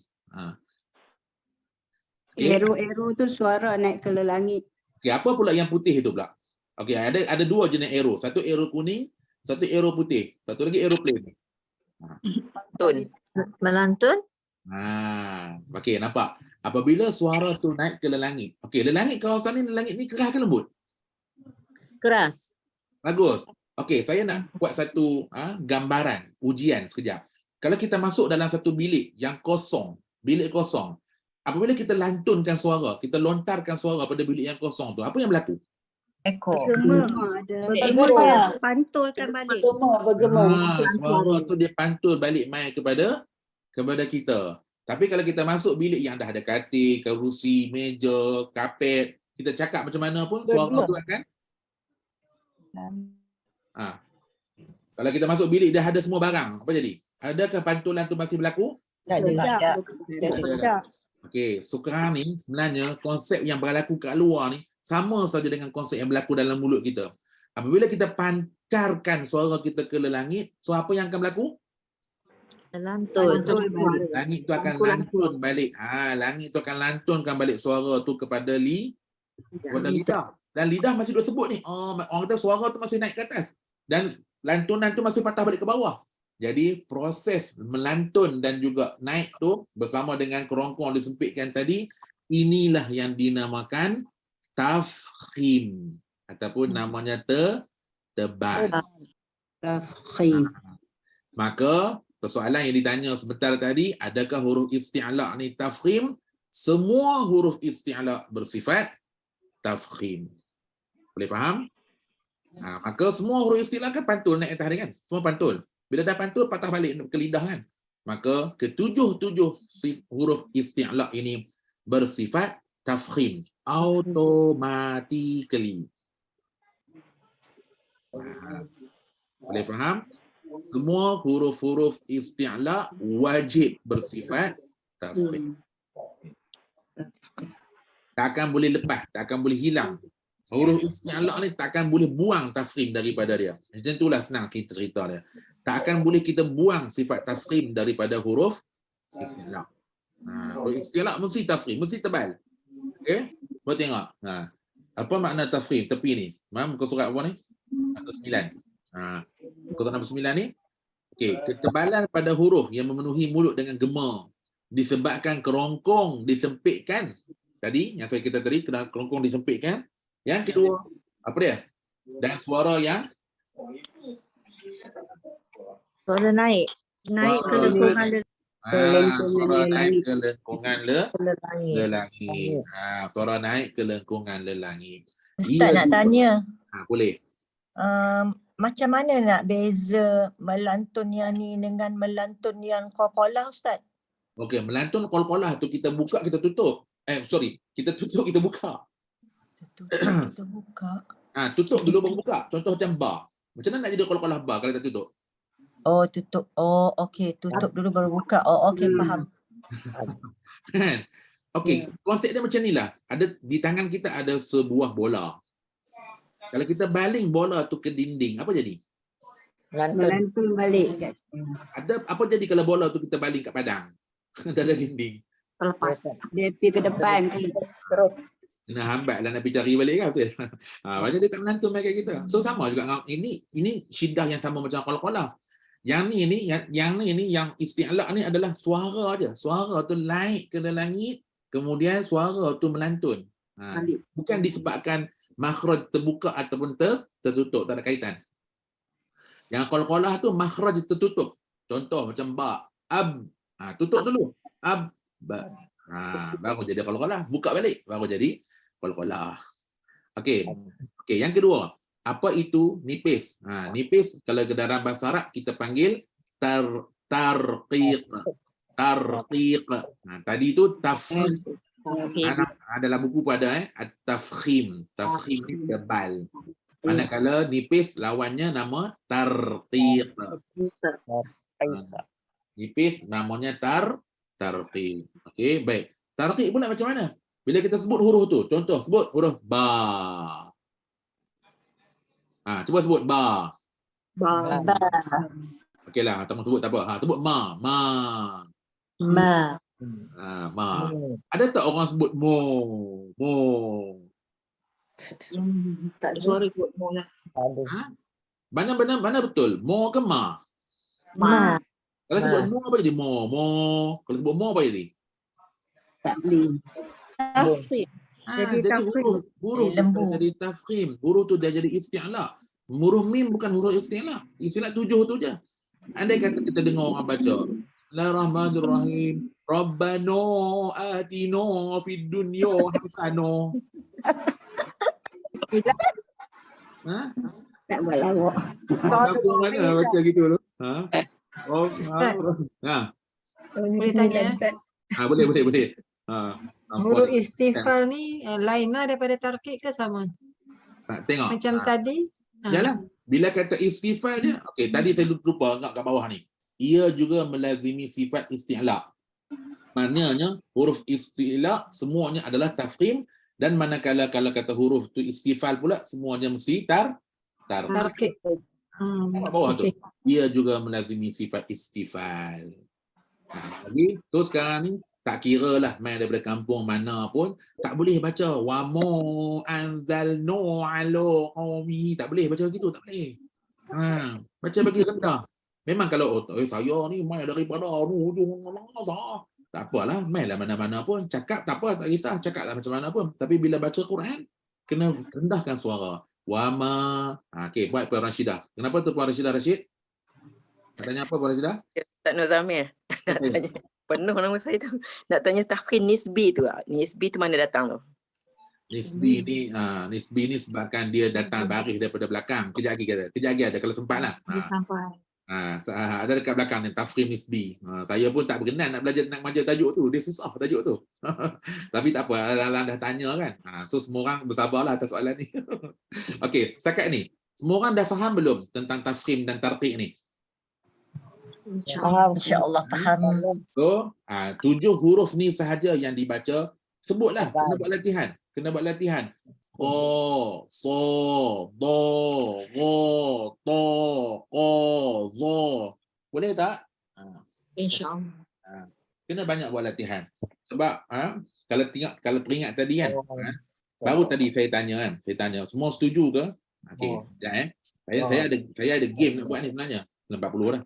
[SPEAKER 2] Arrow tu suara naik ke langit.
[SPEAKER 1] Okey, apa pula yang putih itu pula? Okey, ada dua jenis arrow. Satu arrow kuning, satu arrow putih. Satu lagi aeroplane.
[SPEAKER 5] Melantun.
[SPEAKER 1] Okey, nampak? Apabila suara tu naik ke langit. Okey, langit kawasan ni, langit ni keras ke lembut?
[SPEAKER 5] Keras.
[SPEAKER 1] Bagus. Okey, saya nak buat satu gambaran, ujian sekejap. Kalau kita masuk dalam satu bilik yang kosong, bilik kosong, apabila kita lantunkan suara, kita lontarkan suara pada bilik yang kosong tu, apa yang berlaku?
[SPEAKER 5] Eko.
[SPEAKER 2] Bergema. Pantulkan balik.
[SPEAKER 1] Suara tu dia pantul balik mai kepada kita. Tapi kalau kita masuk bilik yang dah ada katil, kerusi, meja, kapet, kita cakap macam mana pun suara tu akan kalau kita masuk bilik dah ada semua barang, apa jadi? Adakah pantulan tu masih berlaku?
[SPEAKER 2] Tak.
[SPEAKER 1] Okey, sekarang ni sebenarnya konsep yang berlaku kat luar ni sama saja dengan konsep yang berlaku dalam mulut kita. Apabila kita pancarkan suara kita ke langit, so apa yang akan berlaku?
[SPEAKER 5] Lantun.
[SPEAKER 1] Langit tu akan lantun balik. Langit tu akan lantunkan balik suara tu kepada lidah. Dan lidah masih duk sebut ni. Orang kata suara tu masih naik ke atas. Dan lantunan tu masih patah balik ke bawah. Jadi proses melantun dan juga naik tu bersama dengan kerongkong disempitkan tadi, inilah yang dinamakan tafkhim ataupun namanya tebal.
[SPEAKER 2] Tafkhim.
[SPEAKER 1] Maka persoalan yang ditanya sebentar tadi, adakah huruf isti'la ni tafkhim? Semua huruf isti'la bersifat tafkhim. Boleh faham? Maka semua huruf isti'la kan pantul naik atas dia kan? Semua pantul. Bila dah pantul, patah balik ke lidah kan? Maka ketujuh huruf isti'la ini bersifat tafkhim. Automatically. Boleh faham? Semua huruf-huruf isti'la wajib bersifat tafkhim. Tak akan boleh lepas, tak akan boleh hilang. Huruf isti'la ni tak akan boleh buang tafkhim daripada dia. Macam itulah senang kita cerita dia. Tak akan boleh kita buang sifat tafkhim daripada huruf isti'la. Huruf isti'la mesti tafkhim, mesti tebal. Okey? Buat tengok. Apa makna tafkhim tepi ni? Muka surat apa ni? Muka 9. Muka surat nombor 9 ni. Okey, ketebalan pada huruf yang memenuhi mulut dengan gema disebabkan kerongkong disempitkan. Tadi yang saya kata tadi, kerongkong disempitkan. Yang kedua, apa dia? Dan suara yang
[SPEAKER 5] Suara naik.
[SPEAKER 2] Naik ke lengkungan
[SPEAKER 1] Suara naik ke lengkungan
[SPEAKER 5] Langit.
[SPEAKER 1] lelangit. Suara naik ke lengkungan lelangit.
[SPEAKER 5] Ustaz nak
[SPEAKER 1] juga-
[SPEAKER 5] tanya,
[SPEAKER 1] Boleh.
[SPEAKER 5] macam mana nak beza melantun yang ni dengan melantun yang qalqalah Ustaz?
[SPEAKER 1] Okey, melantun qalqalah tu kita buka, kita tutup. Kita tutup, kita buka.
[SPEAKER 5] Kita buka.
[SPEAKER 1] Tutup dulu baru buka. Contoh macam bar. Macam mana nak jadi qalqalah bar kalau kita tutup?
[SPEAKER 5] Oh, tutup. Oh, okey. Tutup dulu baru buka. Oh, okey, faham.
[SPEAKER 1] Kan? Okey, konsep dia macam inilah. Ada di tangan kita ada sebuah bola. Kalau kita baling bola tu ke dinding, apa jadi?
[SPEAKER 5] Melantun.
[SPEAKER 3] Melantun balik.
[SPEAKER 1] Apa jadi kalau bola tu kita baling kat padang? Dalam dinding.
[SPEAKER 3] Terlepas. Dia pergi ke depan.
[SPEAKER 1] Kena hambat lah nak pergi cari balik kan, betul? Macam dia tak melantun kayak gitu. So sama juga dengan ini syiddah yang sama macam qalqalah. Yang ni yang isti'la ni adalah suara aja. Suara tu naik ke langit, kemudian suara tu melantun. Bukan disebabkan makhraj terbuka ataupun tertutup, tak ada kaitan. Yang qalqalah tu makhraj tertutup. Contoh macam ba, ab. Tutup dulu. Ab, ba. Baru jadi qalqalah. Buka balik baru jadi qalqalah. Okey, yang kedua, apa itu nipis? Nipis kalau ke dalam bahasa Arab kita panggil tarqiq. Tarqiq. Tadi tu tafkhim. Dalam buku pada at-tafkhim. Tafkhim ni tebal. Manakala nipis lawannya nama tarqiq. Nipis namanya tarqiq. Okey, baik. Tarqiq pula macam mana? Bila kita sebut huruf tu, contoh sebut huruf ba. Cuba sebut ba. Okeylah, tak mau sebut tak apa. Sebut ma.
[SPEAKER 5] Ma.
[SPEAKER 1] Ma. Ada tak orang sebut mo?
[SPEAKER 5] Tak
[SPEAKER 3] Suara kot mo lah.
[SPEAKER 1] Mana betul? Mo ke ma?
[SPEAKER 5] Ma.
[SPEAKER 1] Kalau sebut mo apa jadi mo? Kalau sebut mo apa jadi?
[SPEAKER 3] Tak boleh.
[SPEAKER 5] Jadi tafkhim.
[SPEAKER 1] Huruf
[SPEAKER 5] lembu.
[SPEAKER 1] jadi tafkhim. Huruf tu dia jadi isti'la. Huruf mim bukan huruf isti'la. Isti'la 7 tu je. Andai kata kita dengar orang baca Bismillahirrahmanirrahim. Rabbana atina fid dunya hasanah.
[SPEAKER 3] Tak buat lawak.
[SPEAKER 1] Mana baca gitu tu?
[SPEAKER 4] Boleh tanya?
[SPEAKER 1] Boleh.
[SPEAKER 4] Huruf istifal ni lain lah daripada tarqiq ke sama?
[SPEAKER 1] Tengok.
[SPEAKER 4] Macam tadi?
[SPEAKER 1] Yalah. Bila kata istifal dia, okey, tadi saya lupa angkat kat bawah ni. Ia juga melazimi sifat isti'la. Maknanya huruf isti'la semuanya adalah tafkhim, dan manakala kalau kata huruf tu istifal pula semuanya mesti
[SPEAKER 4] Tarqiq.
[SPEAKER 1] kat bawah tu. Ia juga melazimi sifat istifal. Lagi tu sekarang ni tak kira lah main daripada kampung mana pun tak boleh baca wa mo anzalna ala qaumi, tak boleh baca begitu, tak boleh. Baca bagi rendah. Memang kalau saya ni main daripada hujung mana, tak apalah, mainlah mana-mana pun, cakap tak apa, tak kisah, cakaplah macam mana pun, tapi bila baca Quran kena rendahkan suara. Wa ma. Okey, buat Puan Rashidah. Kenapa tu Puan Rashidah Rashid? Nak tanya apa Puan Rashidah?
[SPEAKER 8] Tak nak Zamir. Nak tanya. Penuh nama saya tu. Nak tanya tafkhim nisbi tu. Nisbi tu mana datang tu?
[SPEAKER 1] Nisbi ni sebabkan dia datang baris daripada belakang. Kejap lagi ada kalau sempat lah. Ada dekat belakang ni tafkhim nisbi. Saya pun tak berkenan nak belajar tentang majlis tajuk tu. Dia susah tajuk tu. Tapi tak apa, Alang dah tanya kan. So semua orang bersabarlah atas soalan ni. Okey, setakat ni semua orang dah faham belum tentang tafkhim dan tarqiq ni?
[SPEAKER 5] InsyaAllah faham.
[SPEAKER 1] So, 7 huruf ni sahaja yang dibaca. Sebutlah, kena buat latihan. Qa, sa, da, gha, ta, qa, za. Boleh tak?
[SPEAKER 3] InsyaAllah.
[SPEAKER 1] Kena banyak buat latihan. Sebab kalau teringat tadi kan, baru tadi saya tanya semua setuju ke? Okey, sekejap saya ada game nak buat ni sebenarnya. 40 dah.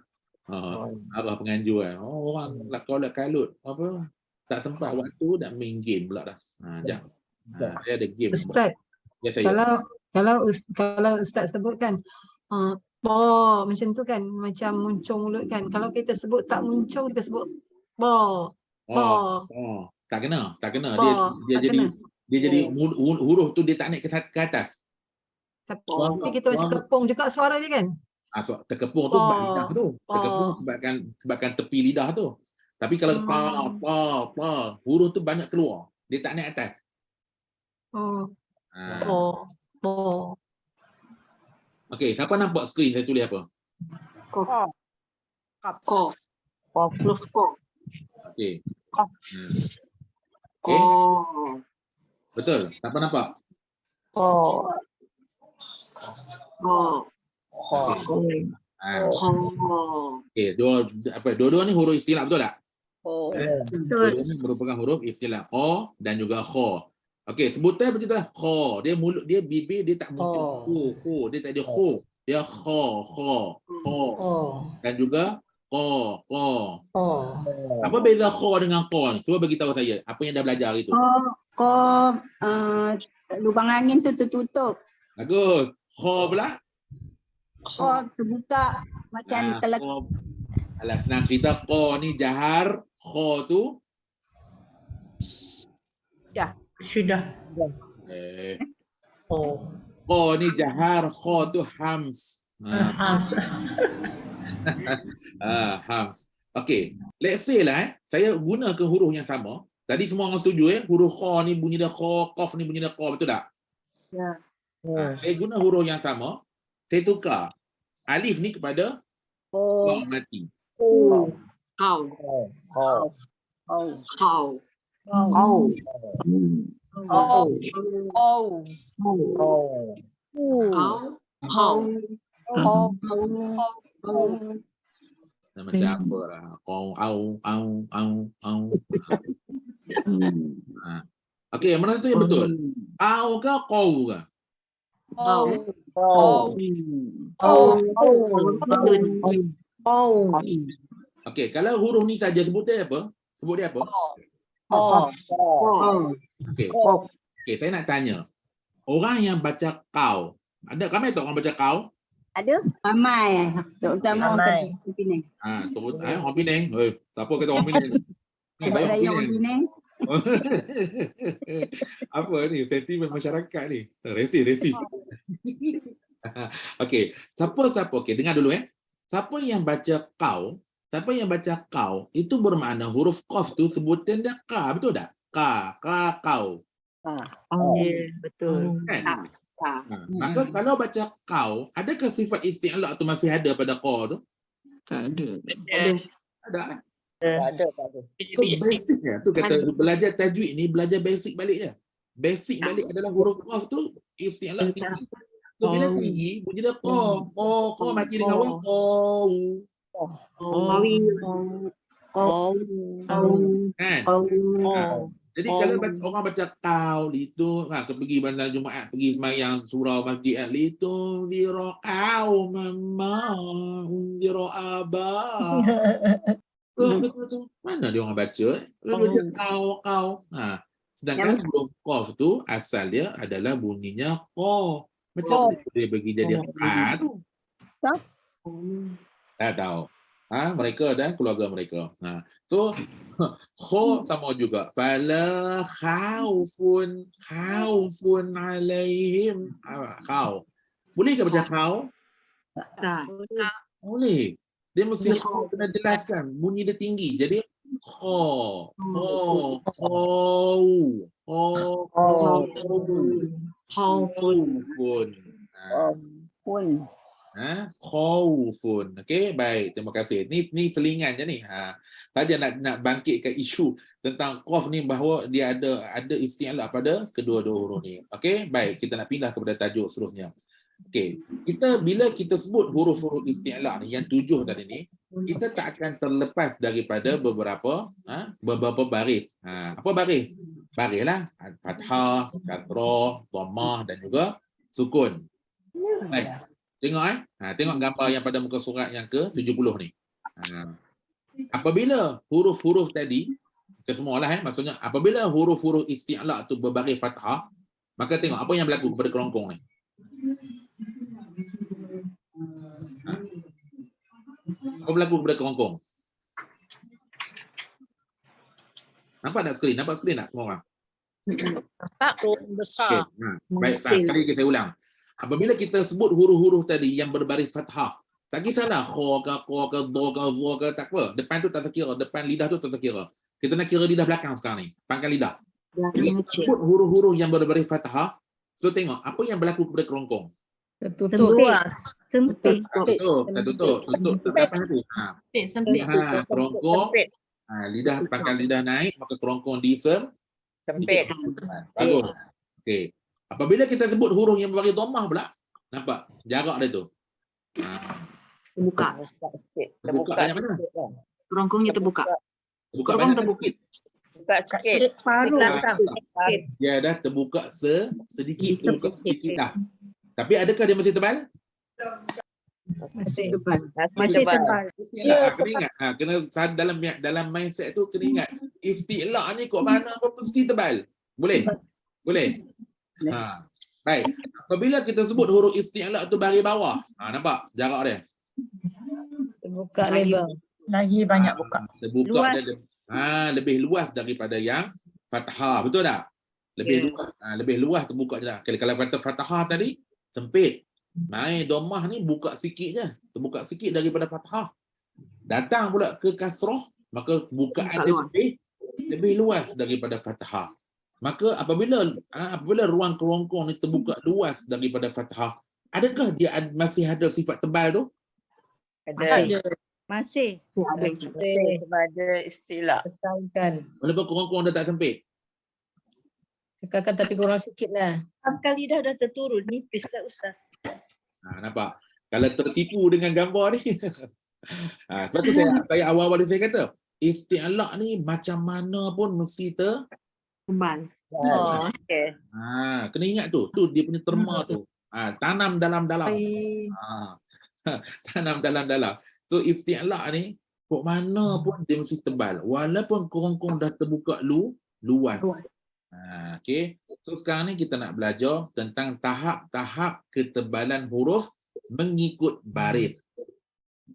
[SPEAKER 1] Arah penganjur kan. Orang kalut apa? Tak sempat waktu dah main game pula dah. Jap. Saya ada game.
[SPEAKER 4] Ustaz, kalau Ustaz sebutkan po macam tu kan, macam muncung mulut kan. Kalau kita sebut tak muncung, kita sebut Bo.
[SPEAKER 1] Oh, tak kena. Dia
[SPEAKER 4] Bo.
[SPEAKER 1] dia
[SPEAKER 4] Tak
[SPEAKER 1] jadi
[SPEAKER 4] kena.
[SPEAKER 1] dia jadi huruf tu dia tak naik ke atas.
[SPEAKER 4] Tapi kita baca kepung juga suara dia kan?
[SPEAKER 1] Terkepung tu sebab
[SPEAKER 4] Oh.
[SPEAKER 1] lidah tu. Terkepung
[SPEAKER 4] Oh.
[SPEAKER 1] sebabkan tepi lidah tu. Tapi kalau pa, huruf tu banyak keluar. Dia tak naik atas.
[SPEAKER 4] Oh.
[SPEAKER 1] Ha.
[SPEAKER 4] Bo. Bo.
[SPEAKER 1] Okey, siapa nampak skrin saya tulis apa? Okey. Okey. Betul. Siapa nampak? Okey. Okey, dua-dua ni huruf istilah betul tak?
[SPEAKER 2] Betul.
[SPEAKER 1] Dua-dua ni merupakan huruf istilah qa dan juga kha. Okey, sebutan macam itulah kha. Dia mulut dia bibir dia tak muncul kho. Dia tak ada kho. Dia kha.
[SPEAKER 4] Oh.
[SPEAKER 1] Dan juga qa.
[SPEAKER 4] Oh.
[SPEAKER 1] Apa beza kha dengan qa ni? Cuba bagi tahu saya apa yang dah belajar itu.
[SPEAKER 2] Lubang angin tu tertutup.
[SPEAKER 1] Bagus. Kha pula?
[SPEAKER 2] Terbuka macam
[SPEAKER 1] Qa. Alah, senang cerita qa ni jahar, kha tu
[SPEAKER 4] Sudah. Oh.
[SPEAKER 1] qa ni jahar, kha tu hams.
[SPEAKER 4] Hams.
[SPEAKER 1] Hams. Okey, let's say lah saya guna ke huruf yang sama. Tadi semua orang setuju huruf kha ni bunyi dia kha, qaf ni bunyi dia qa, betul tak?
[SPEAKER 2] Ya.
[SPEAKER 1] Saya guna huruf yang sama, saya tukar alif ni kepada waw mati. Macam apa lah. Okey, mana tu yang betul? Au ke qau ke? Okey, kalau huruf ni saja sebut dia apa? Sebut dia apa? Okey. Okey, saya nak tanya. Orang yang baca kau, ada ramai tak orang baca kau?
[SPEAKER 2] Ada? Ramai. Terutama
[SPEAKER 5] Ramai.
[SPEAKER 2] orang Penang.
[SPEAKER 1] Orang Penang. Siapa kata orang Penang? Ni baik
[SPEAKER 2] Raya
[SPEAKER 1] orang
[SPEAKER 2] orang
[SPEAKER 1] Penang.
[SPEAKER 2] Penang.
[SPEAKER 1] Apa ni? Sentimen masyarakat ni. Resif. Okey, siapa? Okey, dengar dulu Siapa yang baca kau? Siapa yang baca kau itu bermakna huruf qaf tu sebutan dia ka, betul tak? Ka, kau.
[SPEAKER 2] Ya, betul.
[SPEAKER 1] Kan? Maka kalau baca kau, adakah sifat isti'la tu masih ada pada qa tu? Ada. So basic tu kata belajar tajwid ni, belajar basic balik je. Basic balik adalah huruf qaf tu isti'la tinggi. So bila tinggi bunyi dia qa mati dengan waw kan? Jadi kalau orang baca kau itu pergi bandar Jumaat, pergi sembahyang surau masjid itu zira kau mama zira aba. Mana dia orang baca? Lalu dia kau. Sedangkan huruf qaf tu asal dia adalah bunyinya qa. Macam mana dia bagi jadi ka tu? Tak tahu. Mereka dan keluarga mereka. So kha sama juga. Fala khaufun alaihim. Kau. Boleh ke baca kau?
[SPEAKER 2] Tak.
[SPEAKER 1] Boleh. Dia mesti kena jelaskan. Bunyi dia tinggi. Jadi kha. Khaufun. Okey, baik. Terima kasih. Ni selingan je ni. Saja nak bangkitkan isu tentang qaf ni bahawa dia ada isti'la pada kedua-dua huruf ni. Okey, baik. Kita nak pindah kepada tajuk seterusnya. Okey, bila kita sebut huruf-huruf isti'la ni yang 7 tadi ni, kita tak akan terlepas daripada beberapa baris. Apa baris? Baris lah. Fathah, kasrah, dhammah dan juga sukun. Baik. Tengok tengok gambar yang pada muka surat yang ke-70 ni. Apabila huruf-huruf tadi kesemualah maksudnya apabila huruf-huruf isti'la tu berbaris fathah, maka tengok apa yang berlaku kepada kelongkong ni. Apa berlaku kepada kelongkong? Nampak tak skrin? Nampak skrin tak semua orang?
[SPEAKER 4] Besar.
[SPEAKER 1] Baik, sekali lagi saya ulang. Apabila kita sebut huruf-huruf tadi yang berbaris fathah, tak kisahlah kha ke, qa ke, dha ke, za ke, tak apa. Depan tu tak terkira, depan lidah tu tak terkira. Kita nak kira lidah belakang sekarang ni, pangkal lidah. Bila kita sebut huruf-huruf yang berbaris fathah, so tengok apa yang berlaku kepada kerongkong.
[SPEAKER 5] Luas.
[SPEAKER 3] Sempit.
[SPEAKER 1] Tutup. Tak apa tu.
[SPEAKER 6] Sempit.
[SPEAKER 1] Kerongkong, lidah, pangkal lidah naik, maka kerongkong
[SPEAKER 7] Sempit.
[SPEAKER 1] bagus. Okey. Apabila kita sebut huruf yang berbaris dhammah pula, nampak jarak dia tu.
[SPEAKER 3] Terbuka.
[SPEAKER 1] Terbuka banyak mana?
[SPEAKER 3] Kerongkongnya terbuka.
[SPEAKER 1] Terbuka
[SPEAKER 3] Kerongkong
[SPEAKER 1] banyak
[SPEAKER 3] terbuka.
[SPEAKER 7] Buka sikit.
[SPEAKER 3] Paruh.
[SPEAKER 1] Dia dah terbuka sedikit, terbuka sedikit dah. Tapi adakah dia masih tebal?
[SPEAKER 6] Masih.
[SPEAKER 7] Masih tebal.
[SPEAKER 1] Kena ingat. Kena dalam mindset tu kena ingat. Isti'la' ni kok mana pun mesti tebal. Boleh? Boleh? Baik. Apabila kita sebut huruf isti'la' tu baris bawah. Nampak jarak dia?
[SPEAKER 5] Terbuka lebar. Lagi banyak buka.
[SPEAKER 1] Terbuka
[SPEAKER 3] Luas.
[SPEAKER 1] dia. Lebih luas daripada yang fathah. Betul tak? Lebih luas terbuka je lah. Kalau kata fathah tadi, sempit. Mai dhammah ni buka sikit je. Terbuka sikit daripada fathah. Datang pula ke kasrah, maka bukaan dia lebih luas daripada fathah. Maka apabila ruang kerongkong ni terbuka luas daripada fathah, adakah dia masih ada sifat tebal tu?
[SPEAKER 7] Ada.
[SPEAKER 3] Masih.
[SPEAKER 7] Ada istilah.
[SPEAKER 5] Tekankan.
[SPEAKER 1] Walaupun kerongkong dah tak sempit.
[SPEAKER 5] Tekankan tapi kurang sikit lah.
[SPEAKER 3] Pangkal lidah dah terturun. Nipis lah Ustaz.
[SPEAKER 1] Nampak? Kalau tertipu dengan gambar ni. Sebab tu saya awal-awal saya kata, isti'la' ni macam mana pun mesti
[SPEAKER 3] Tebal.
[SPEAKER 7] Oh, okey.
[SPEAKER 1] kena ingat tu. Tu dia punya terma tu. Tanam dalam-dalam. Tanam dalam-dalam. So isti'la' ni kok mana pun dia mesti tebal. Walaupun kerongkong dah terbuka luas. Okay. So sekarang ni kita nak belajar tentang tahap-tahap ketebalan huruf mengikut baris.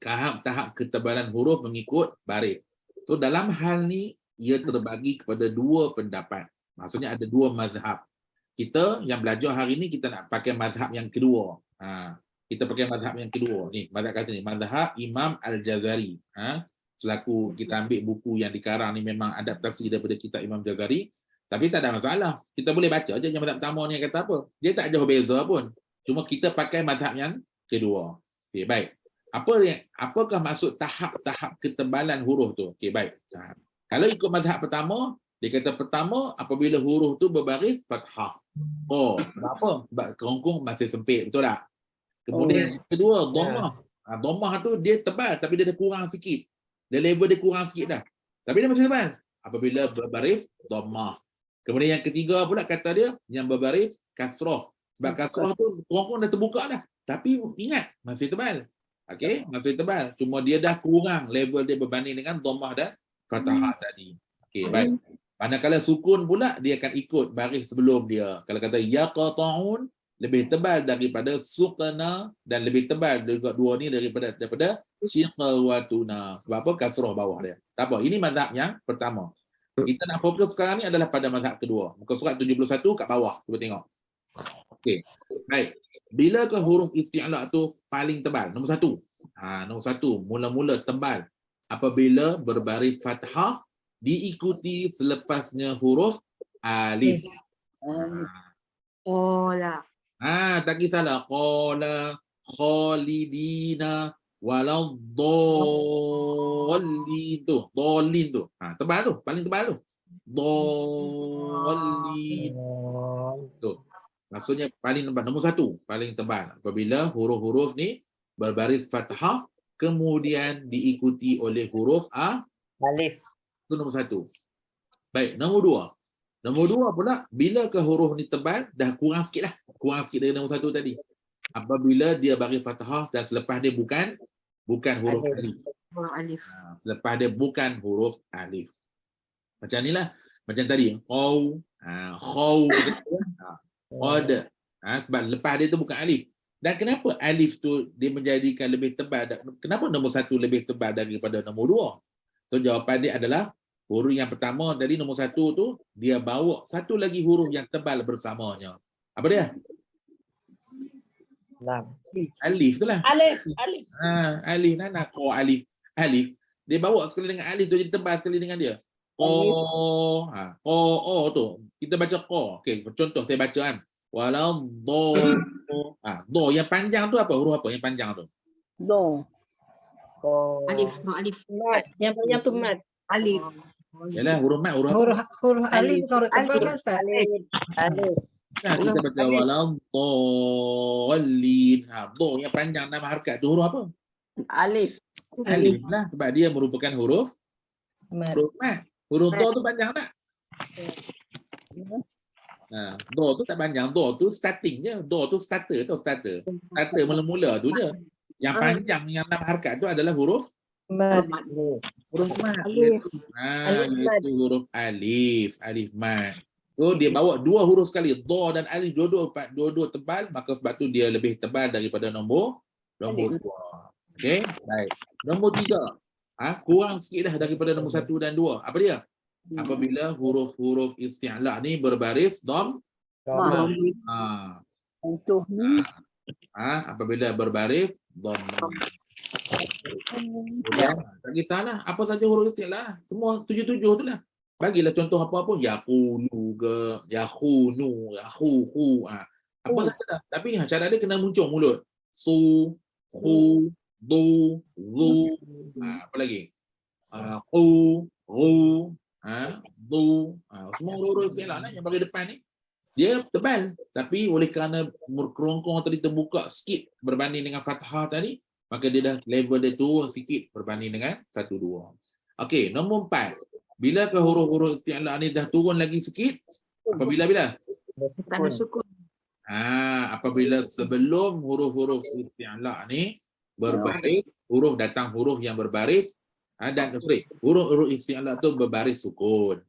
[SPEAKER 1] Tahap-tahap ketebalan huruf mengikut baris. So dalam hal ni ia terbagi kepada dua pendapat. Maksudnya ada dua mazhab. Kita yang belajar hari ni kita nak pakai mazhab yang kedua. Kita pakai mazhab yang kedua. Ni mazhab kata ni, mazhab Imam Al-Jazari. Selaku kita ambil buku yang dikarang ni memang adaptasi daripada kitab Imam Jazari. Tapi tak ada masalah. Kita boleh baca je yang mazhab pertama ni kata apa. Dia tak jauh beza pun. Cuma kita pakai mazhab yang kedua. Okey, baik. Apakah maksud tahap-tahap ketebalan huruf tu? Okey, baik. Kalau ikut mazhab pertama, dia kata pertama apabila huruf tu berbaris fathah. Sebab apa? Sebab kerongkong masih sempit, betul tak? Kemudian yang kedua, dhammah. Dhammah tu dia tebal tapi dia dah kurang sikit. Dia level dia kurang sikit dah. Tapi dia masih tebal. Apabila berbaris dhammah. Kemudian yang ketiga pula kata dia yang berbaris kasrah. Sebab kasrah tu kerongkong dah terbuka dah. Tapi ingat masih tebal. Okey, masih tebal. Cuma dia dah kurang level dia berbanding dengan dhammah dan fathah tadi. Okey, baik. Manakala sukun pula dia akan ikut baris sebelum dia. Kalau kata yaqta'un lebih tebal daripada sukna dan lebih tebal juga dua ni daripada syiqawatuna. Sebab apa? Kasrah bawah dia. Tak apa. Ini mazhab yang pertama. Kita nak fokus sekarang ni adalah pada mazhab kedua. Muka surat 71 kat bawah. Cuba tengok. Okey. Baik. Bila ke huruf isti'la tu paling tebal? Nombor satu. Nombor satu. Mula-mula tebal. Apabila berbaris fathah diikuti selepasnya huruf alif.
[SPEAKER 3] Qala.
[SPEAKER 1] Tak kisahlah. Qala, khalidina, waladdallin tu. Dallin tu. Tebal tu. Paling tebal tu. Dallin. Tu. Maksudnya paling tebal. Nombor satu. Paling tebal. Apabila huruf-huruf ni berbaris fathah kemudian diikuti oleh huruf
[SPEAKER 7] Alif.
[SPEAKER 1] Itu nombor satu. Baik, nombor dua. Nombor dua pula, bila ke huruf ni tebal, dah kurang sikit lah. Kurang sikit dari nombor satu tadi. Apabila dia baris fathah dan selepas dia bukan huruf alif.
[SPEAKER 3] Alif.
[SPEAKER 1] Selepas dia bukan huruf alif. Macam ni lah. Macam tadi. Qaw. Khaw. Qad. Sebab lepas dia tu bukan alif. Dan kenapa alif tu dia menjadikan lebih tebal? Kenapa nombor satu lebih tebal daripada nombor dua? So jawapan dia adalah Huruf yang pertama tadi nombor 1 tu dia bawa satu lagi huruf yang tebal bersamanya. Apa dia?
[SPEAKER 5] Lam.
[SPEAKER 1] Alif tu lah.
[SPEAKER 6] Alif.
[SPEAKER 1] Alif nak ko alif. Alif dia bawa sekali dengan alif tu jadi tebal sekali dengan dia. Ko ko tu. Kita baca ko. Okey, contoh saya baca kan. Walau do yang panjang tu apa? Huruf apa yang panjang tu?
[SPEAKER 6] Do.
[SPEAKER 2] Alif. Alif.
[SPEAKER 6] Mat. Yang panjang tu mat.
[SPEAKER 3] Alif.
[SPEAKER 1] Yalah huruf mat, huruf apa?
[SPEAKER 4] Huruf alif bukan huruf tebal kan Ustaz?
[SPEAKER 5] Alif.
[SPEAKER 1] Nah, kita baca walau dhalin. Do yang panjang 6 harakat tu huruf apa?
[SPEAKER 6] Alif.
[SPEAKER 1] Alif lah sebab dia merupakan huruf
[SPEAKER 6] Mat.
[SPEAKER 1] mat. Huruf do tu panjang tak? Do tu tak panjang, do tu starting je. Do tu starter tu starter. Starter mula-mula tu je. Yang panjang yang 6 harakat tu adalah huruf
[SPEAKER 6] Mat.
[SPEAKER 1] huruf mat.
[SPEAKER 6] Alif.
[SPEAKER 1] Alif itu huruf alif, alif mat. So dia bawa dua huruf sekali, do dan alif dua-dua tebal, maka sebab tu dia lebih tebal daripada nombor 2. Okey, baik. Nombor 3. Kurang sikit dah daripada nombor 1 dan 2. Apa dia? Apabila huruf-huruf isti'la ni berbaris
[SPEAKER 5] Lam.
[SPEAKER 6] Contoh ni.
[SPEAKER 1] apabila berbaris dhammah. Kemudian tak kisahlah apa saja huruf isti'la, semua 7 tu lah. Bagilah contoh apa-apa, yaqulu ke, yakhunu, yakhuhu, apa saja dah. Tapi cara dia kena muncul mulut. Su, khu, du, zu, apa lagi? Qu, ru, du, semua huruf isti'la lah yang bagi depan ni. Dia tebal, tapi oleh kerana kerongkong tadi terbuka sikit berbanding dengan fathah tadi, maka dia dah level dia turun sikit berbanding dengan 1, 2. Okey, nombor 4. Bila ke huruf-huruf isti'la ni dah turun lagi sikit? Bila?
[SPEAKER 2] Tanda sukun.
[SPEAKER 1] Apabila sebelum huruf-huruf isti'la ni berbaris, huruf datang huruf yang berbaris, huruf-huruf isti'la tu berbaris sukun.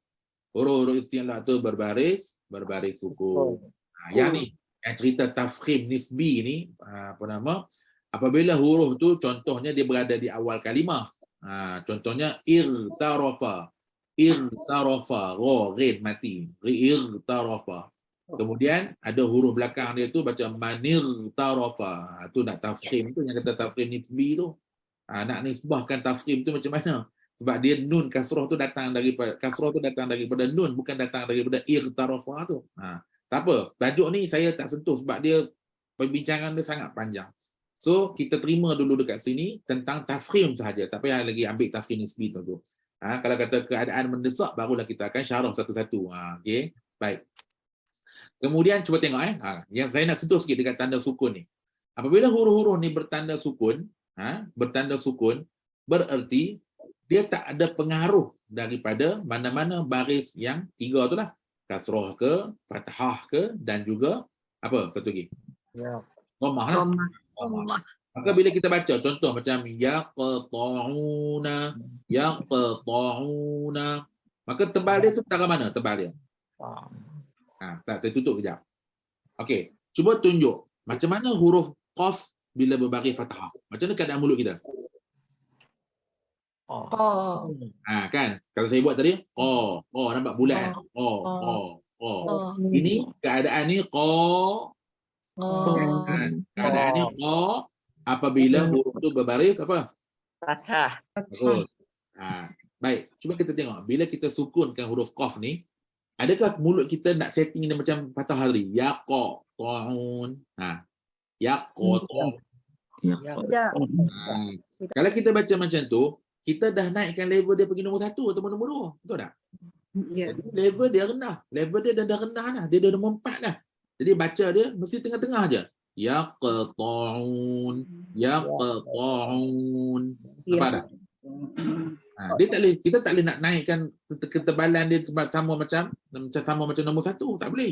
[SPEAKER 1] Huruf-huruf isti'la tu berbaris sukun. Yang ni, yang cerita tafkhim nisbi ni, apabila huruf tu contohnya dia berada di awal kalimah. Contohnya irtarafa, ra ghain mati, irtarafa. Kemudian ada huruf belakang dia tu baca manirtarafa. Tu nak tafkhim tu, yang kata tafkhim nisbi tu. Nak nisbahkan tafkhim tu macam mana? Sebab dia nun kasrah tu datang daripada nun, bukan datang daripada irtarafa tu. Tak apa, tajuk ni saya tak sentuh sebab dia perbincangan dia sangat panjang. So kita terima dulu dekat sini tentang tafkhim sahaja, tak payah lagi ambil tafkhim nisbi tu. Kalau kata keadaan mendesak, barulah kita akan syarah satu-satu. Okey, baik. Kemudian cuba tengok yang saya nak sentuh sikit dekat tanda sukun ni. Apabila huruf-huruf ni bertanda sukun, bererti dia tak ada pengaruh daripada mana-mana baris yang 3 tu lah. Kasrah ke, fathah ke, dan juga apa satu lagi? Dhammah lah. Maka bila kita baca contoh macam yaqta'una, maka tebal dia tu tara mana tebal dia? Saya tutup kejap. Okey, cuba tunjuk macam mana huruf qaf bila berbaris fathah. Macam mana keadaan mulut kita? Kan kalau saya buat tadi nampak bulat kan? Ini keadaan ni keadaan ni apabila huruf tu berbaris apa?
[SPEAKER 5] Fathah.
[SPEAKER 1] Betul. Baik, cuba kita tengok bila kita sukunkan huruf qaf ni, adakah mulut kita nak setting dia macam fathah tadi? Yaqa ta'un. Yaqa.
[SPEAKER 5] Tidak.
[SPEAKER 1] Kalau kita baca macam tu, kita dah naikkan level dia pergi nombor 1 atau nombor 2. Betul tak?
[SPEAKER 2] Ya.
[SPEAKER 1] Jadi level dia rendah. Level dia dah rendah dah. Dia dah nombor 4 dah. Jadi baca dia mesti tengah-tengah aja. Yaqta'un. Apa dah? Dia tak boleh, kita tak boleh nak naikkan ketebalan dia sama macam nombor 1. Tak boleh.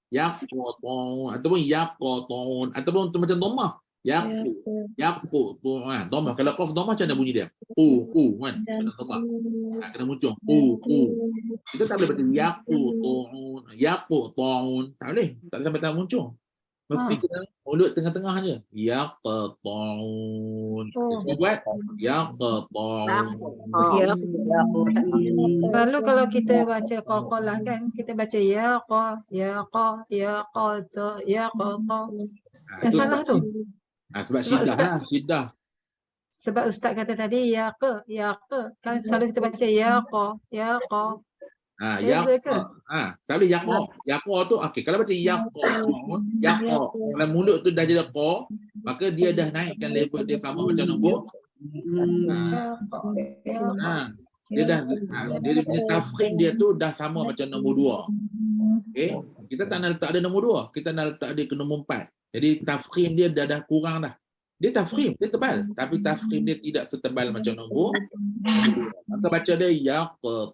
[SPEAKER 1] Yaqta'un ataupun yaqta'un ataupun macam dhammah. Yaqu tu dhammah. Kalau qaf dhammah macam mana bunyi dia? Kan kena dhammah. Kena muncul kita tak boleh baca yaqu ta'un tak boleh, tak boleh sampai tak muncul. Mesti kena mulut tengah-tengah je. Yaqta'un. Kita buat yaqta'un.
[SPEAKER 4] Lalu kalau kita baca qalqalah kan, kita baca ya qa, ya qata, ya qata. Yang
[SPEAKER 1] Itu
[SPEAKER 4] salah tu.
[SPEAKER 1] sebab
[SPEAKER 4] Sebab
[SPEAKER 1] syiddah
[SPEAKER 4] Ustaz-
[SPEAKER 1] lah, syiddah.
[SPEAKER 4] Sebab Ustaz kata tadi ya ke. Kan selalu kita baca ya qa. Beza ke?
[SPEAKER 1] Tak boleh yaqa. Yaqa tu okey, kalau baca yaqa, kalau mulut tu dah jadi qa, maka dia dah naikkan level dia sama macam nombor.
[SPEAKER 4] Ya qa.
[SPEAKER 1] Dia dah dia punya tafkhim dia tu dah sama macam nombor 2. Okey, kita tak nak letak dia nombor 2, kita nak letak dia ke nombor 4. Jadi tafkhim dia dah kurang dah. Dia tafkhim, dia tebal, tapi tafkhim dia tidak setebal macam nombor 2. Maka baca dia yaqta'.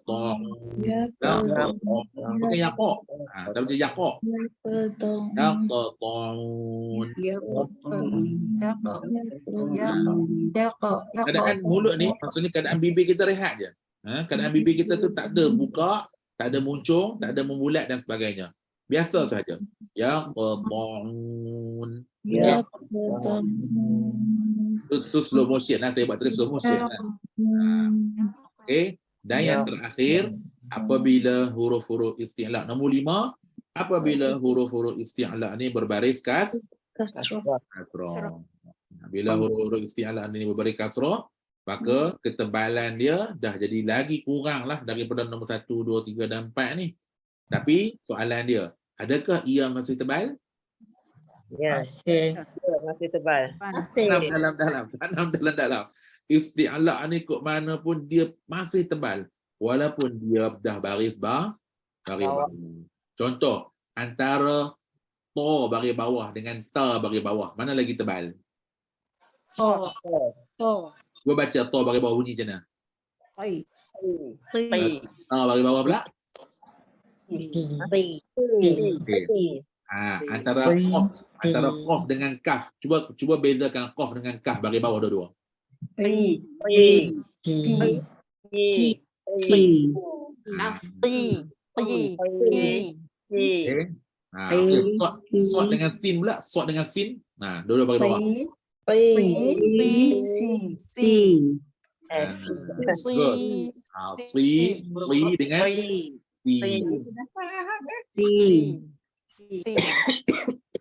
[SPEAKER 1] Bukan yaqa. Tak baca yaqa. Yaqta'un. Keadaan mulut ni maksudnya keadaan bibir kita rehat je. Keadaan bibir kita tu tak ada buka, tak ada muncung, tak ada membulat dan sebagainya. Biasa saja. Yaqta'un. Itu slow motion lah, saya buat tadi slow motion lah. Okey, dan yang terakhir apabila huruf-huruf isti'la nombor 5, apabila huruf-huruf isti'la ni berbaris kasrah. Bila huruf-huruf isti'la ni berbaris kasrah, maka ketebalan dia dah jadi lagi kurang lah daripada nombor 1, 2, 3 dan 4 ni. Tapi soalan dia, adakah ia masih tebal?
[SPEAKER 5] Masih.
[SPEAKER 6] Masih tebal.
[SPEAKER 1] Dalam. Isti'la ni kok mana pun dia masih tebal walaupun dia dah baris bawah. Contoh antara to baris bawah dengan ta baris bawah, mana lagi tebal? Gua baca to baris bawah bunyi macam mana? Ta baris bawah pula? Antara qaf dengan kaf. Cuba bezakan qaf dengan kaf baris bawah dua-dua. Sod dengan sin pula, sod dengan sin. Dua-dua baris bawah. Si dengan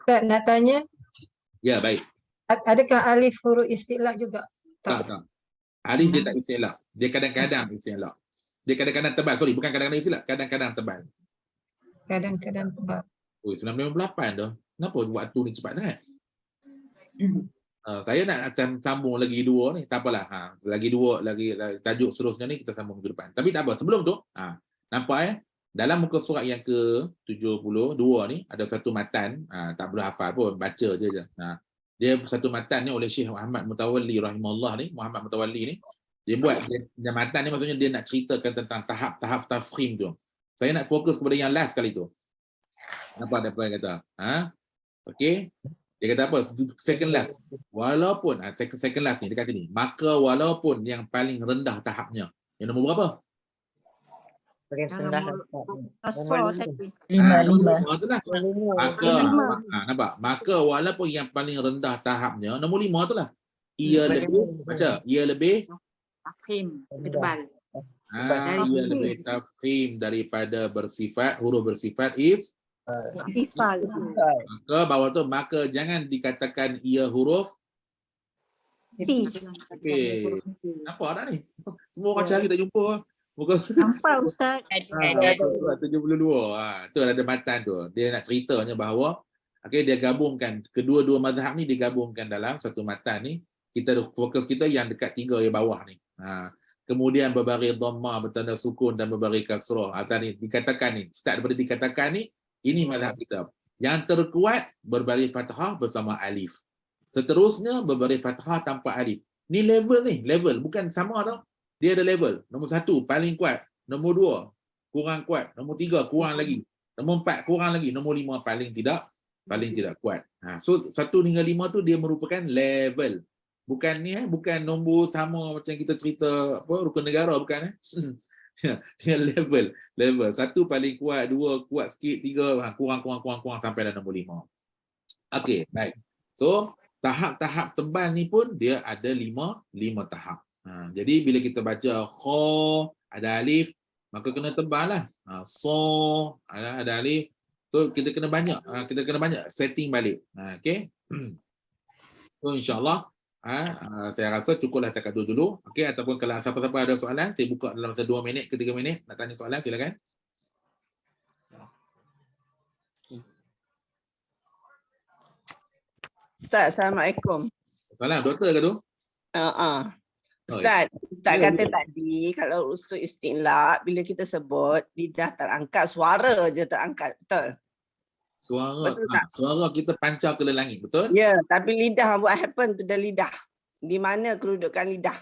[SPEAKER 4] Ustaz nak tanya,
[SPEAKER 1] ya, baik.
[SPEAKER 4] adakah alif huruf isti'la juga?
[SPEAKER 1] Tak. Alif dia tak isti'la. Dia kadang-kadang isti'la. Dia kadang-kadang tebal. Sorry, bukan kadang-kadang isti'la, kadang-kadang tebal.
[SPEAKER 4] Kadang-kadang tebal.
[SPEAKER 1] 958 dah. Kenapa waktu ni cepat sangat? Saya nak sambung lagi dua ni. Tak apalah. Lagi dua, lagi tajuk seterusnya ni kita sambung minggu depan. Tapi tak apa. Sebelum tu, nampak dalam muka surat yang ke-72 ni ada satu matan, tak perlu hafal pun, baca je. Dia satu matan ni oleh Syekh Muhammad Mutawalli rahimahullah ni, Muhammad Mutawalli ni, dia buat dia matan ni maksudnya dia nak ceritakan tentang tahap-tahap tafkhim tu. Saya nak fokus kepada yang last kali tu. Apa dia kata? Okey. Dia kata apa? Second last. Walaupun second last ni dekat sini, maka walaupun yang paling rendah tahapnya. Yang nombor berapa?
[SPEAKER 5] Lima.
[SPEAKER 1] Nampak? Maka walaupun yang paling rendah tahapnya nombor 5 tu lah. Ia lebih baca, ia lebih
[SPEAKER 2] Tafkhim, lebih tebal.
[SPEAKER 1] ia lebih tafkhim daripada bersifat huruf bersifat
[SPEAKER 6] Istifal.
[SPEAKER 1] maka bawah tu maka jangan dikatakan ia huruf. Okey. Nampak tak ni? Semua orang cari tak jumpa. Muka
[SPEAKER 6] Nampak Ustaz?
[SPEAKER 1] 72. Tu ada matan tu. Dia nak ceritanya bahawa dia gabungkan kedua-dua mazhab ni digabungkan dalam satu matan ni. Kita fokus kita yang dekat 3 yang bawah ni. Kemudian berbaris dhamma bertanda sukun dan berbaris kasrah. Ni dikatakan ni, start daripada dikatakan ni, ini mazhab kita. Yang terkuat berbaris fathah bersama alif. Seterusnya berbaris fathah tanpa alif. Ni level bukan sama tau. Dia ada level. Nombor 1 paling kuat, nombor 2 kurang kuat, nombor 3 kurang lagi, nombor 4 kurang lagi, nombor 5 paling tidak kuat. So 1 hingga 5 tu dia merupakan level. Bukan ni bukan nombor sama macam kita cerita rukun negara, bukan dia level. 1 paling kuat, 2 kuat sikit, 3 kurang sampai dah nombor 5. Okey, baik. So, tahap-tahap tebal ni pun dia ada lima tahap. Jadi bila kita baca kha ada alif, maka kena tebal lah. So ada alif. So kita kena banyak setting balik. Okey. So insya-Allah saya rasa cukuplah takat dulu. Okey, ataupun kalau siapa-siapa ada soalan, saya buka dalam masa 2 minit ke 3 minit nak tanya soalan, silakan.
[SPEAKER 7] Ustaz, Assalamualaikum.
[SPEAKER 1] Soalan doktor ke tu?
[SPEAKER 7] Ustaz, Ustaz
[SPEAKER 1] Ya,
[SPEAKER 7] kata
[SPEAKER 1] ya.
[SPEAKER 7] tadi kalau usul istinlak bila kita sebut lidah terangkat, suara je terangkat, betul?
[SPEAKER 1] Suara
[SPEAKER 7] Betul tak?
[SPEAKER 1] suara kita pancar ke langit, betul?
[SPEAKER 7] Ya, tapi lidah what happen to the lidah? Di mana kedudukan lidah?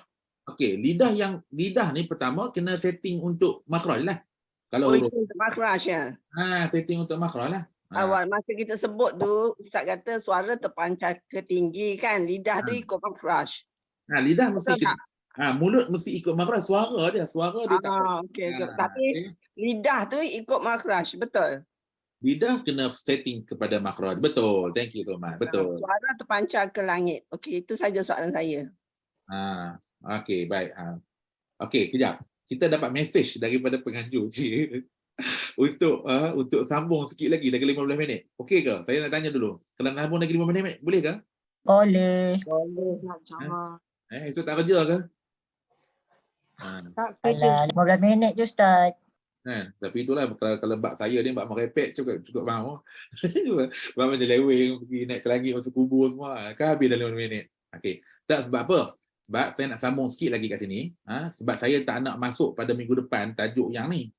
[SPEAKER 1] Okey, lidah ni pertama kena setting untuk makhraj lah. Kalau
[SPEAKER 7] Oh,
[SPEAKER 1] huruf
[SPEAKER 7] itu untuk makhraj ya.
[SPEAKER 1] setting untuk makhraj lah.
[SPEAKER 7] Awal masa kita sebut tu, Ustaz kata suara terpancar ke tinggi kan, lidah tu ikut makhraj.
[SPEAKER 1] Lidah mesti
[SPEAKER 7] Betul tak?
[SPEAKER 1] mulut mesti ikut makhraj, suara dia tak.
[SPEAKER 7] Okey.
[SPEAKER 1] Ah,
[SPEAKER 7] Tapi
[SPEAKER 1] okey.
[SPEAKER 7] lidah tu ikut makhraj, betul?
[SPEAKER 1] Lidah kena setting kepada makhraj. Betul. Thank you Thomas. Betul.
[SPEAKER 7] Suara terpancar ke langit. Okey, itu saja soalan saya.
[SPEAKER 1] Okey, baik. Okey, kejap. Kita dapat mesej daripada penganjur untuk sambung sikit lagi 15 minit. Okey ke? Saya nak tanya dulu. Kalau nak sambung lagi 15 minit, boleh ke?
[SPEAKER 5] Boleh.
[SPEAKER 1] Esok tak kerja ke?
[SPEAKER 6] Tak kerja.
[SPEAKER 5] Alah, 15 minit je Ustaz.
[SPEAKER 1] Tapi itulah kalau bab saya ni bab merepek cukup mau. Bab macam leweng pergi naik ke langit masuk kubur semua. Kan habis dalam 5 minit. Okey. Tak sebab apa? Sebab saya nak sambung sikit lagi kat sini. Sebab saya tak nak masuk pada minggu depan tajuk yang ni.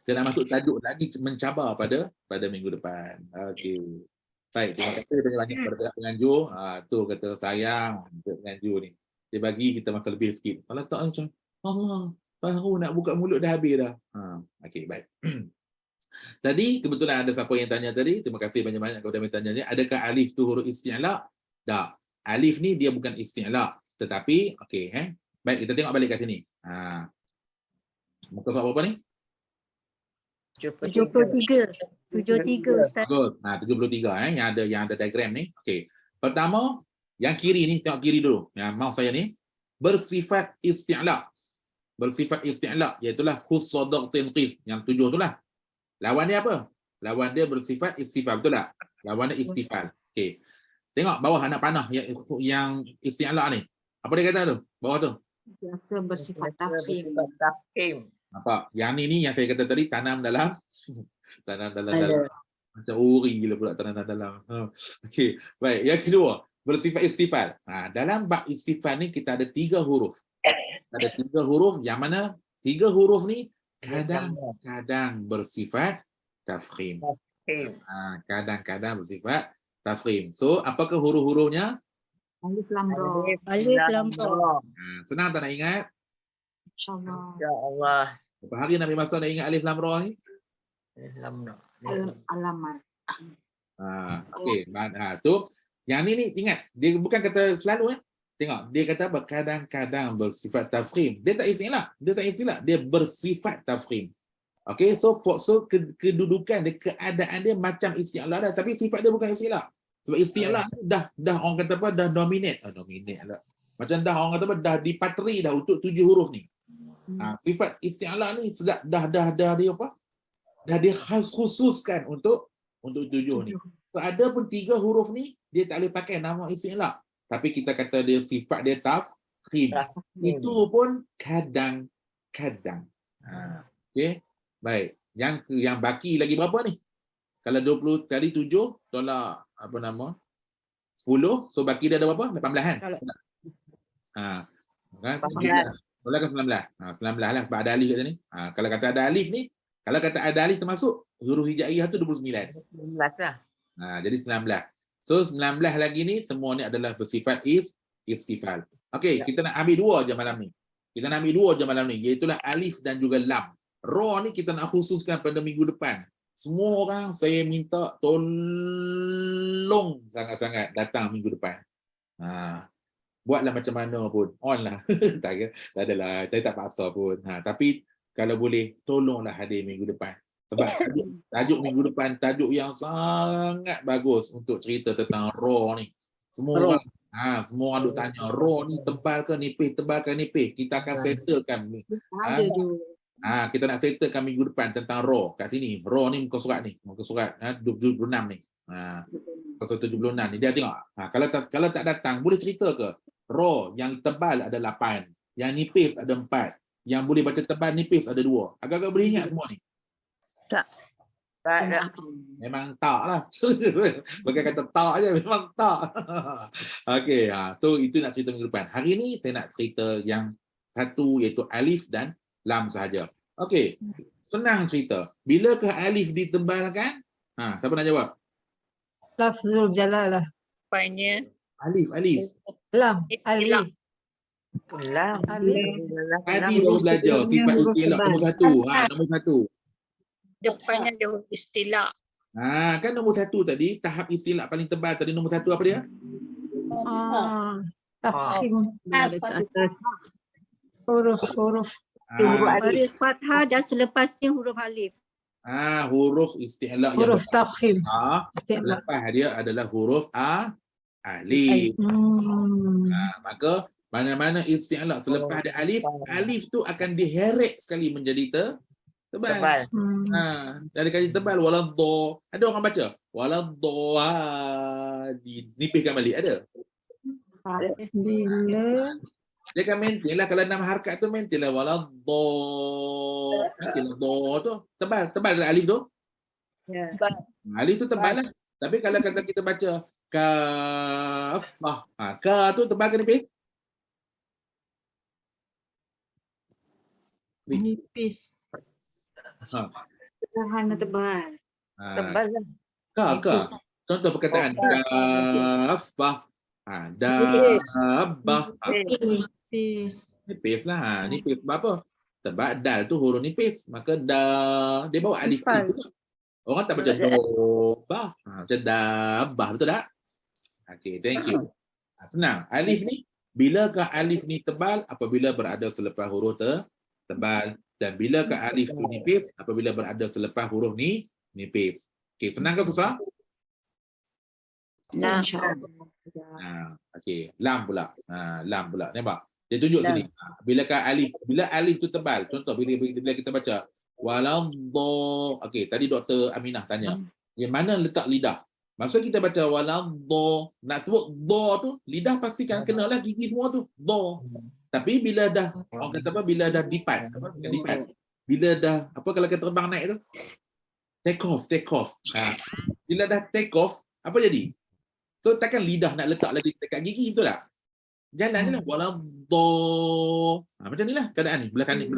[SPEAKER 1] Saya nak masuk tajuk lagi mencabar pada minggu depan. Okey. Baik, terima kasih banyak kepada penganjur. Tu kata sayang untuk penganjur ni. Dia bagi kita masa lebih sikit. Kalau tak macam Allah, baru nak buka mulut dah habis dah. Okey, baik. Tadi kebetulan ada siapa yang tanya tadi. Terima kasih banyak-banyak kepada yang tanya ni. Adakah alif tu huruf isti'la? Tak. Alif ni dia bukan isti'la. Tetapi okey baik, kita tengok balik kat sini. Muka surat berapa ni?
[SPEAKER 6] 73. 73 Ustaz.
[SPEAKER 1] Bagus. 73 yang ada diagram ni. Okey. Pertama, yang kiri ni, tengok kiri dulu. Yang mouse saya ni bersifat isti'la. Bersifat isti'la iaitu hussadaq tinqis, yang 7 itulah. Lawan dia apa? Lawan dia bersifat istifal, betul tak? Lawan dia istifal. Okey. Tengok bawah anak panah yang isti'la ni. Apa dia kata tu? Bawah tu.
[SPEAKER 3] Biasa bersifat tafkhim.
[SPEAKER 1] Nampak? Yang ni yang saya kata tadi tanam dalam macam uri gila pula tanam dalam. Okey, baik. Yang kedua, bersifat istifal. Dalam bab istifal ni kita ada 3 huruf. Ada 3 huruf yang mana 3 huruf ni kadang-kadang bersifat tafkhim. Kadang-kadang bersifat tafkhim. So, apakah huruf-hurufnya?
[SPEAKER 3] Alif lam ra.
[SPEAKER 6] Alif lam ra.
[SPEAKER 1] Senang tak nak ingat?
[SPEAKER 3] InsyaAllah.
[SPEAKER 8] Ya Allah.
[SPEAKER 1] Berapa hari Nabi Masa nak ingat alif lam ra ni?
[SPEAKER 3] Alamat.
[SPEAKER 1] Okey, tu yang ni ingat, dia bukan kata selalu Tengok, dia kata apa? Kadang-kadang bersifat tafkhim. Dia tak istilah, dia bersifat tafkhim. Okey, so kedudukan dia, keadaan dia macam istilah dah, tapi sifat dia bukan istilah. Sebab istilah ni dah orang kata apa? Dah dominate lah. Macam dah orang kata apa? Dah dipatri dah untuk 7 huruf ni. Sifat isti'la ni dah dia apa? Dah dikhususkan untuk 7 ni. So ada pun 3 huruf ni dia tak boleh pakai nama isti'la. Tapi kita kata dia sifat dia tafkhim. Itu pun kadang-kadang. Okey. Baik. Yang baki lagi berapa ni? Kalau 20 kali 7 tolak 10. So baki dia ada berapa? 18 kan? Kan? 19 ke 19? 19 lah sebab ada alif kat sini. Kalau kata ada alif ni, kalau kata ada alif termasuk huruf hijaiyah tu 29.
[SPEAKER 8] 19 lah.
[SPEAKER 1] Jadi 19. So 19 lagi ni semua ni adalah bersifat istifal. Okey, kita nak ambil 2 je malam ni. Iaitu alif dan juga lam. Ra ni kita nak khususkan pada minggu depan. Semua orang saya minta tolong sangat-sangat datang minggu depan. Buatlah macam mana pun, on lah. tak adalah, saya tak paksa pun. Tapi kalau boleh, tolonglah hadir minggu depan. Sebab tajuk minggu depan tajuk yang sangat bagus untuk cerita tentang raw ni. Semua orang semua orang duk tanya raw ni tebal ke nipis, tebal ke nipis. Kita akan settlekan. Kita nak settlekan minggu depan tentang raw kat sini. Raw ni muka surat ni, muka surat 76 ni. 076 ni dia tengok. Kalau tak datang boleh cerita ke? Raw yang tebal ada 8, yang nipis ada 4, yang boleh baca tebal nipis ada 2. Agak-agak boleh ingat semua ni.
[SPEAKER 8] Tak ada.
[SPEAKER 1] Memang tak lah. Bukan kata tak je, memang tak. Okey, so itu nak cerita minggu depan. Hari ni saya nak cerita yang satu iaitu alif dan lam sahaja. Okey, senang cerita. Bilakah alif ditebalkan? Siapa nak jawab?
[SPEAKER 4] Lafzul jalalah.
[SPEAKER 6] Rupanya
[SPEAKER 1] Alif.
[SPEAKER 4] Lam. Alif.
[SPEAKER 8] Lah.
[SPEAKER 4] Alif.
[SPEAKER 1] Tadi baru belajar sifat
[SPEAKER 4] huruf
[SPEAKER 1] istilah
[SPEAKER 4] tebal.
[SPEAKER 1] nombor 1. Nombor 1.
[SPEAKER 6] depannya ada istilah.
[SPEAKER 1] Kan nombor 1 tadi, tahap istilah paling tebal tadi nombor 1 apa dia?
[SPEAKER 4] Tafkhim. Huruf.
[SPEAKER 6] Baris fathah dan selepasnya huruf alif.
[SPEAKER 1] Huruf istilah yang
[SPEAKER 4] Huruf tafkhim. Istilah.
[SPEAKER 1] lepas dia adalah huruf alif. Maka mana-mana istilah selepas ada alif, alif tu akan diheret sekali menjadi tebal. Dari kali tebal waladdo. Ada orang baca waladdo dinisbihkan balik ada.
[SPEAKER 4] Bila
[SPEAKER 1] Dia kan maintain lah kalau 6 harakat tu maintain lah waladdo. Maintain lah do tu tebal lah alif tu.
[SPEAKER 6] Ya.
[SPEAKER 1] Alif tu tebal lah. Tapi kalau kata kita baca kaf, ka tu tebal ke nipis?
[SPEAKER 3] Nipis.
[SPEAKER 6] Sederhana tebal.
[SPEAKER 8] Tebal lah.
[SPEAKER 1] Ka. Contoh perkataan kafah. Dabbah.
[SPEAKER 3] Nipis.
[SPEAKER 1] Nipis lah. Nipis sebab apa? Sebab dal tu huruf nipis. Maka dia bawa alif tu. Orang tak baca dobah. Macam dabbah. Betul tak? Okay, thank you. Senang. Alif ni, bilakah alif ni tebal? Apabila berada selepas huruf tebal. Dan bilakah alif tu nipis? Apabila berada selepas huruf ni nipis. Okay, senang ke susah? Okey, lam pula. Lam pula. Nampak? Dia tunjuk sini. Bilakah bila alif tu tebal. Contoh bila kita baca waladdo. Okey, tadi Dr. Aminah tanya. Yang mana letak lidah? Maksud kita baca waladdo, nak sebut do tu, lidah pastikan kenalah gigi semua tu. Do. Tapi bila dah orang kata apa? Bila dah dipat, dipat. Bila dah kalau kita terbang naik tu take off. Bila dah take off, apa jadi? So takkan lidah nak letak lagi dekat gigi, betul tak? Jalan je lah. Waladdo. Macam ni lah keadaan ni.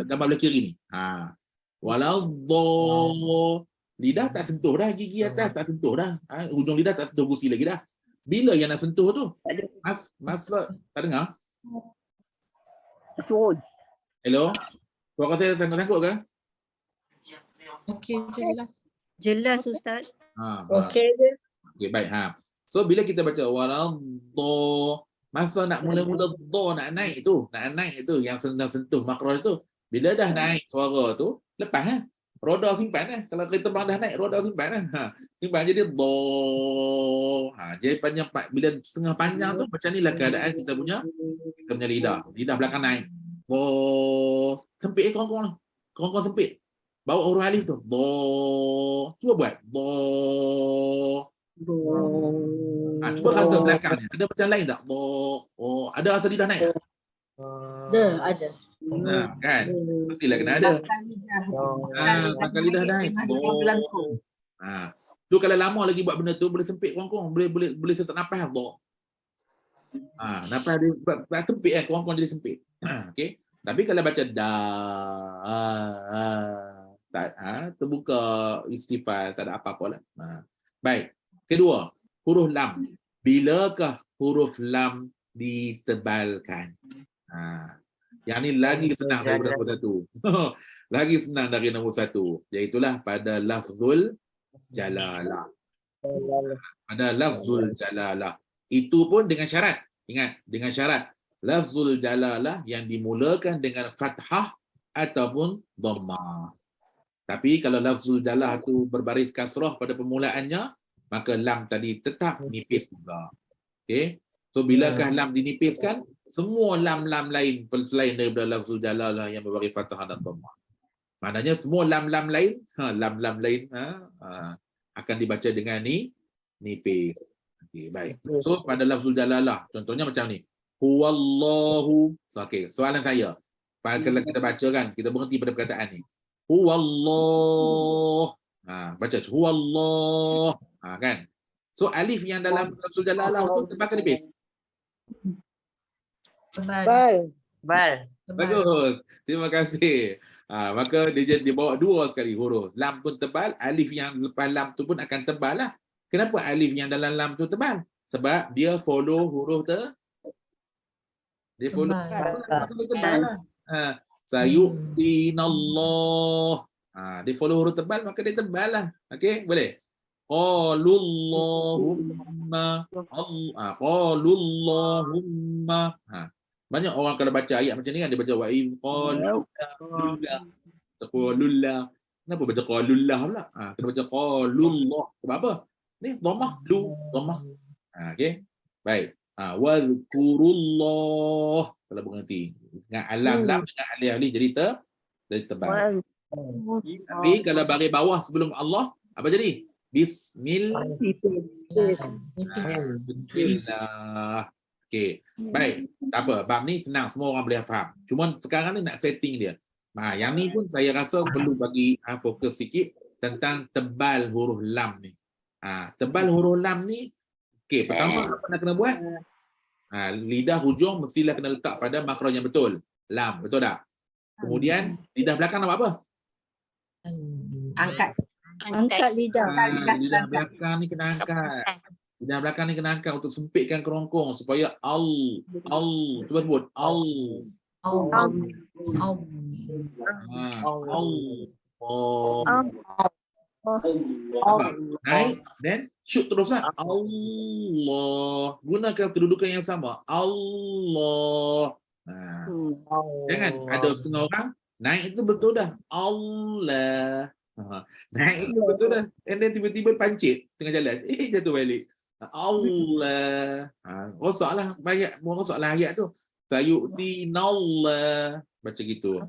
[SPEAKER 1] Gambar belah kiri ni. Waladdo. Lidah tak sentuh dah. Gigi atas tak sentuh dah. Hujung lidah tak sentuh gusi lagi dah. Bila yang nak sentuh tu? Mas tak dengar? Hello? Suara saya sangkut-sangkut ke?
[SPEAKER 3] Okey, jelas.
[SPEAKER 6] Jelas Ustaz.
[SPEAKER 4] okey je.
[SPEAKER 1] Okay, baik. So bila kita baca waladdo, masa nak mula-mula do nak naik tu yang sentuh makhraj tu. Bila dah naik suara tu, lepas roda simpan Kalau kereta bang dah naik, roda simpan simpan jadi do. Jadi panjang bila setengah panjang tu macam inilah keadaan kita punya lidah. Lidah belakang naik. Do. Sempit korang-korang. Korang-korang sempit. Bawa huruf alif tu. Do. Cuba buat. Do. Cuba rasa belakangnya. Ada macam lain tak? Ada rasa lidah naik?
[SPEAKER 5] Ada.
[SPEAKER 1] Kan? Mestilah kena ada. Belakang lidah naik. Tu kalau lama lagi buat benda tu boleh sempit korang-korang. Boleh setak nafas. Nafas dia sempit korang-korang jadi sempit. Okey. Tapi kalau baca terbuka istifal, tak ada apa-apa lah. Baik. Kedua, huruf lam. Bilakah huruf lam ditebalkan? Yang ni lagi senang daripada nombor 1. Lagi senang dari nombor 1. Iaitulah pada lafzul jalalah. Pada lafzul jalalah. Itu pun dengan syarat. Ingat, dengan syarat. Lafzul jalalah yang dimulakan dengan fathah ataupun dhammah. Tapi kalau lafzul jalalah tu berbaris kasrah pada permulaannya, maka lam tadi tetap nipis juga. Okey. So bilakah lam dinipiskan? Semua lam-lam lain selain daripada lafzul jalalah yang berbaris fathah dan dhammah. Maknanya semua lam-lam lain, lam-lam lain akan dibaca dengan nipis. Okey, baik. So pada lafzul jalalah, contohnya macam ni. Huwallahu. So, okey, soalan saya. Kalau kita baca kan, kita berhenti pada perkataan ni. Huwallah. Baca huwallah. Kan? So alif yang dalam lafzul jalalah tu tebal ke nipis?
[SPEAKER 6] Tebal.
[SPEAKER 2] Bal.
[SPEAKER 1] Bagus. Terima kasih. Maka dia bawa dua sekali huruf. Lam pun tebal, alif yang lepas lam tu pun akan tebal lah. Kenapa alif yang dalam lam tu tebal? Sebab dia follow huruf dia follow tebal lah. Sayu'tinallah. Dia follow huruf tebal maka dia tebal lah. Okey, boleh? Qalullahumma. Qalullahumma. Banyak orang kalau baca ayat macam ni kan dia baca wa in qalullah. Kenapa baca qalullah pula? Kena baca qalullah. Sebab apa? Ni dhammah dhammah. Okey. Baik. Wadhkurullah. Kalau berhenti. Dengan alam lam dengan alif jadi tebal. Tapi kalau baris bawah sebelum Allah apa jadi? Bismillah. Bismillah. Okey. Baik. Tak apa. Bab ni senang semua orang boleh faham. Cuma sekarang ni nak setting dia. Yang ni pun saya rasa perlu bagi fokus sikit tentang tebal huruf lam ni. Tebal huruf lam ni okey, pertama apa nak kena buat? Lidah hujung mestilah kena letak pada makhraj yang betul. Lam, betul tak? Kemudian lidah belakang nak buat apa?
[SPEAKER 6] Angkat lidah.
[SPEAKER 1] Lidah belakang ni kena angkat. Lidah belakang ni kena angkat untuk sempitkan kerongkong supaya cuba sebut naik then shoot teruslah. Allah. Gunakan kedudukan yang sama. Allah. Jangan ada setengah orang naik itu betul dah. Allah. Naik itu betul dah. And then tiba-tiba pancit tengah jalan. Jatuh balik. Allah. Rosaklah ayat tu. Sayu'tinallah. Baca gitu.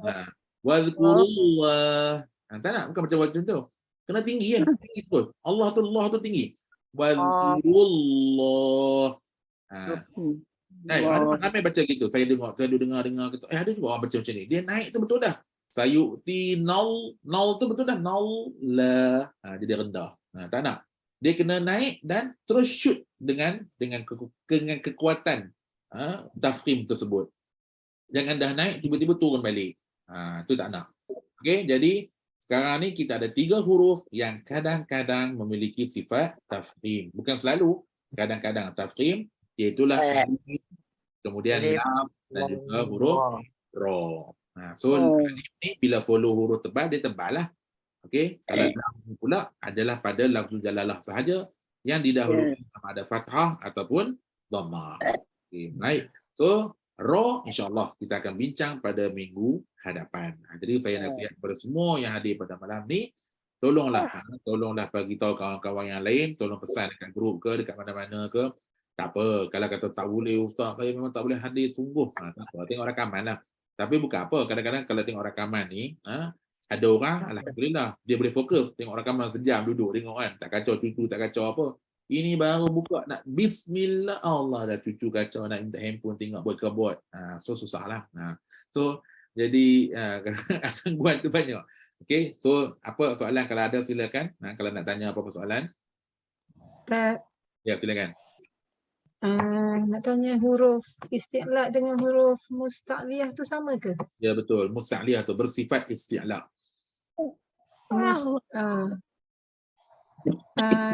[SPEAKER 1] Wadhkurullah. Tak nak bukan macam tu. Kena tinggi kan? Tinggi terus. Allah tu tinggi. Wadhkurullah. Ramai baca gitu. Saya dengar gitu. Ada juga orang baca macam ni. Dia naik tu betul dah. Sayu'tinal tu betul dah. Nalla. Jadi rendah. Tak nak. Dia kena naik dan terus shoot dengan kekuatan tafkhim tersebut. Jangan dah naik tiba-tiba turun balik. Tu tak nak. Okey, jadi sekarang ni kita ada 3 huruf yang kadang-kadang memiliki sifat tafkhim. Bukan selalu, kadang-kadang tafkhim iaitulah alif, kemudian lam dan juga huruf ra. So alif ni bila follow huruf tebal dia tebal lah. Okey, kalau lam pula adalah pada lafzul jalalah sahaja yang didahului sama ada fathah ataupun dhammah. Okey, baik. So ra insya-Allah kita akan bincang pada minggu hadapan. Jadi saya nasihat kepada semua yang hadir pada malam ni, tolonglah bagi tahu kawan-kawan yang lain, tolong pesan dekat grup ke dekat mana-mana ke. Tak apa, kalau kata tak boleh ustaz, saya memang tak boleh hadir sungguh. Tak apa, tengok rakaman lah. Tapi bukan apa, kadang-kadang kalau tengok rakaman ni, ada orang alhamdulillah dia boleh fokus tengok rakaman sejam duduk tengok kan, tak kacau cucu, tak kacau apa. Ini baru buka nak bismillah, Allah dah cucu kacau nak minta handphone tengok buat. So susahlah. So jadi gangguan tu banyak. Okey, so apa soalan kalau ada silakan. Kalau nak tanya apa-apa soalan. Ya, silakan.
[SPEAKER 4] Nak tanya huruf isti'la dengan huruf musta'liyah tu sama ke?
[SPEAKER 1] Ya betul, musta'liyah tu bersifat isti'la.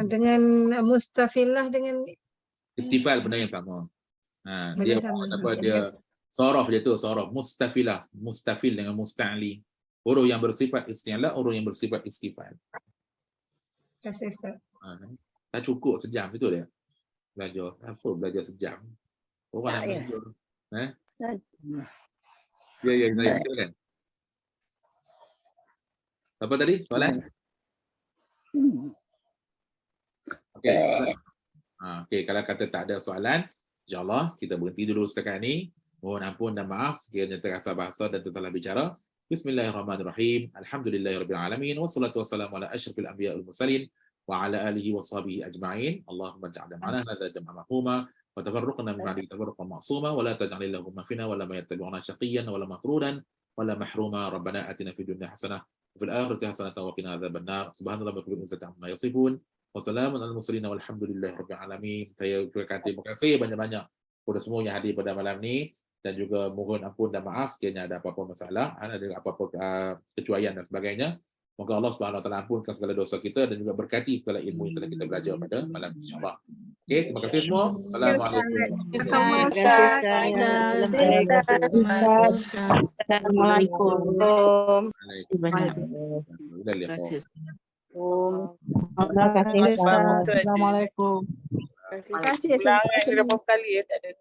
[SPEAKER 4] Dengan mustafilah dengan
[SPEAKER 1] Istifal benda yang sama. Dia apa dia sorof dia tu, sorof mustafilah, mustafil dengan musta'li. Huruf yang bersifat isti'la, huruf yang bersifat istifal.
[SPEAKER 4] Kasih Ustaz.
[SPEAKER 1] Tak cukup sejam itu dia. Belajar. Apa belajar sejam? Orang nak belajar. Ya, silakan. Apa tadi soalan? Okey. Okey, kalau kata tak ada soalan, insya-Allah kita berhenti dulu setakat ni. Mohon ampun dan maaf sekiranya terasa bahasa dan tersalah bicara. Bismillahirrahmanirrahim. Alhamdulillahirabbil alamin wassalatu wassalamu ala asyrafil anbiya'i wal mursalin wa ala alihi washabihi ajma'in. Allahumma ja'alna ma'ana hadza jam'an marhuma wa tafarraqna min ba'di tafarruqan ma'suma wa la taj'al lahumma fina wa la ma yattabi'una syaqiyyan wa la matrudan wa la mahruma. Rabbana atina fid dunya hasanah wa fil akhirati hasanah wa qina adzabannar. Subhanallahi wa bihamdihi amma yasifun. Wassalamun ala mursalin walhamdulillahi rabbil alamin. Saya ucapkan terima kasih banyak-banyak kepada semua yang hadir pada malam ni dan juga mohon ampun dan maaf sekiranya ada apa-apa masalah, ada apa-apa kecuaian dan sebagainya. Moga Allah Subhanahu wa taala ampunkan segala dosa kita dan juga berkati segala ilmu yang telah kita belajar pada malam ini insya-Allah. Okey, terima kasih semua. Assalamualaikum.
[SPEAKER 2] Assalamualaikum.
[SPEAKER 1] Terima kasih.
[SPEAKER 4] Assalamualaikum.
[SPEAKER 6] Terima kasih.
[SPEAKER 7] Berapa kali tak ada.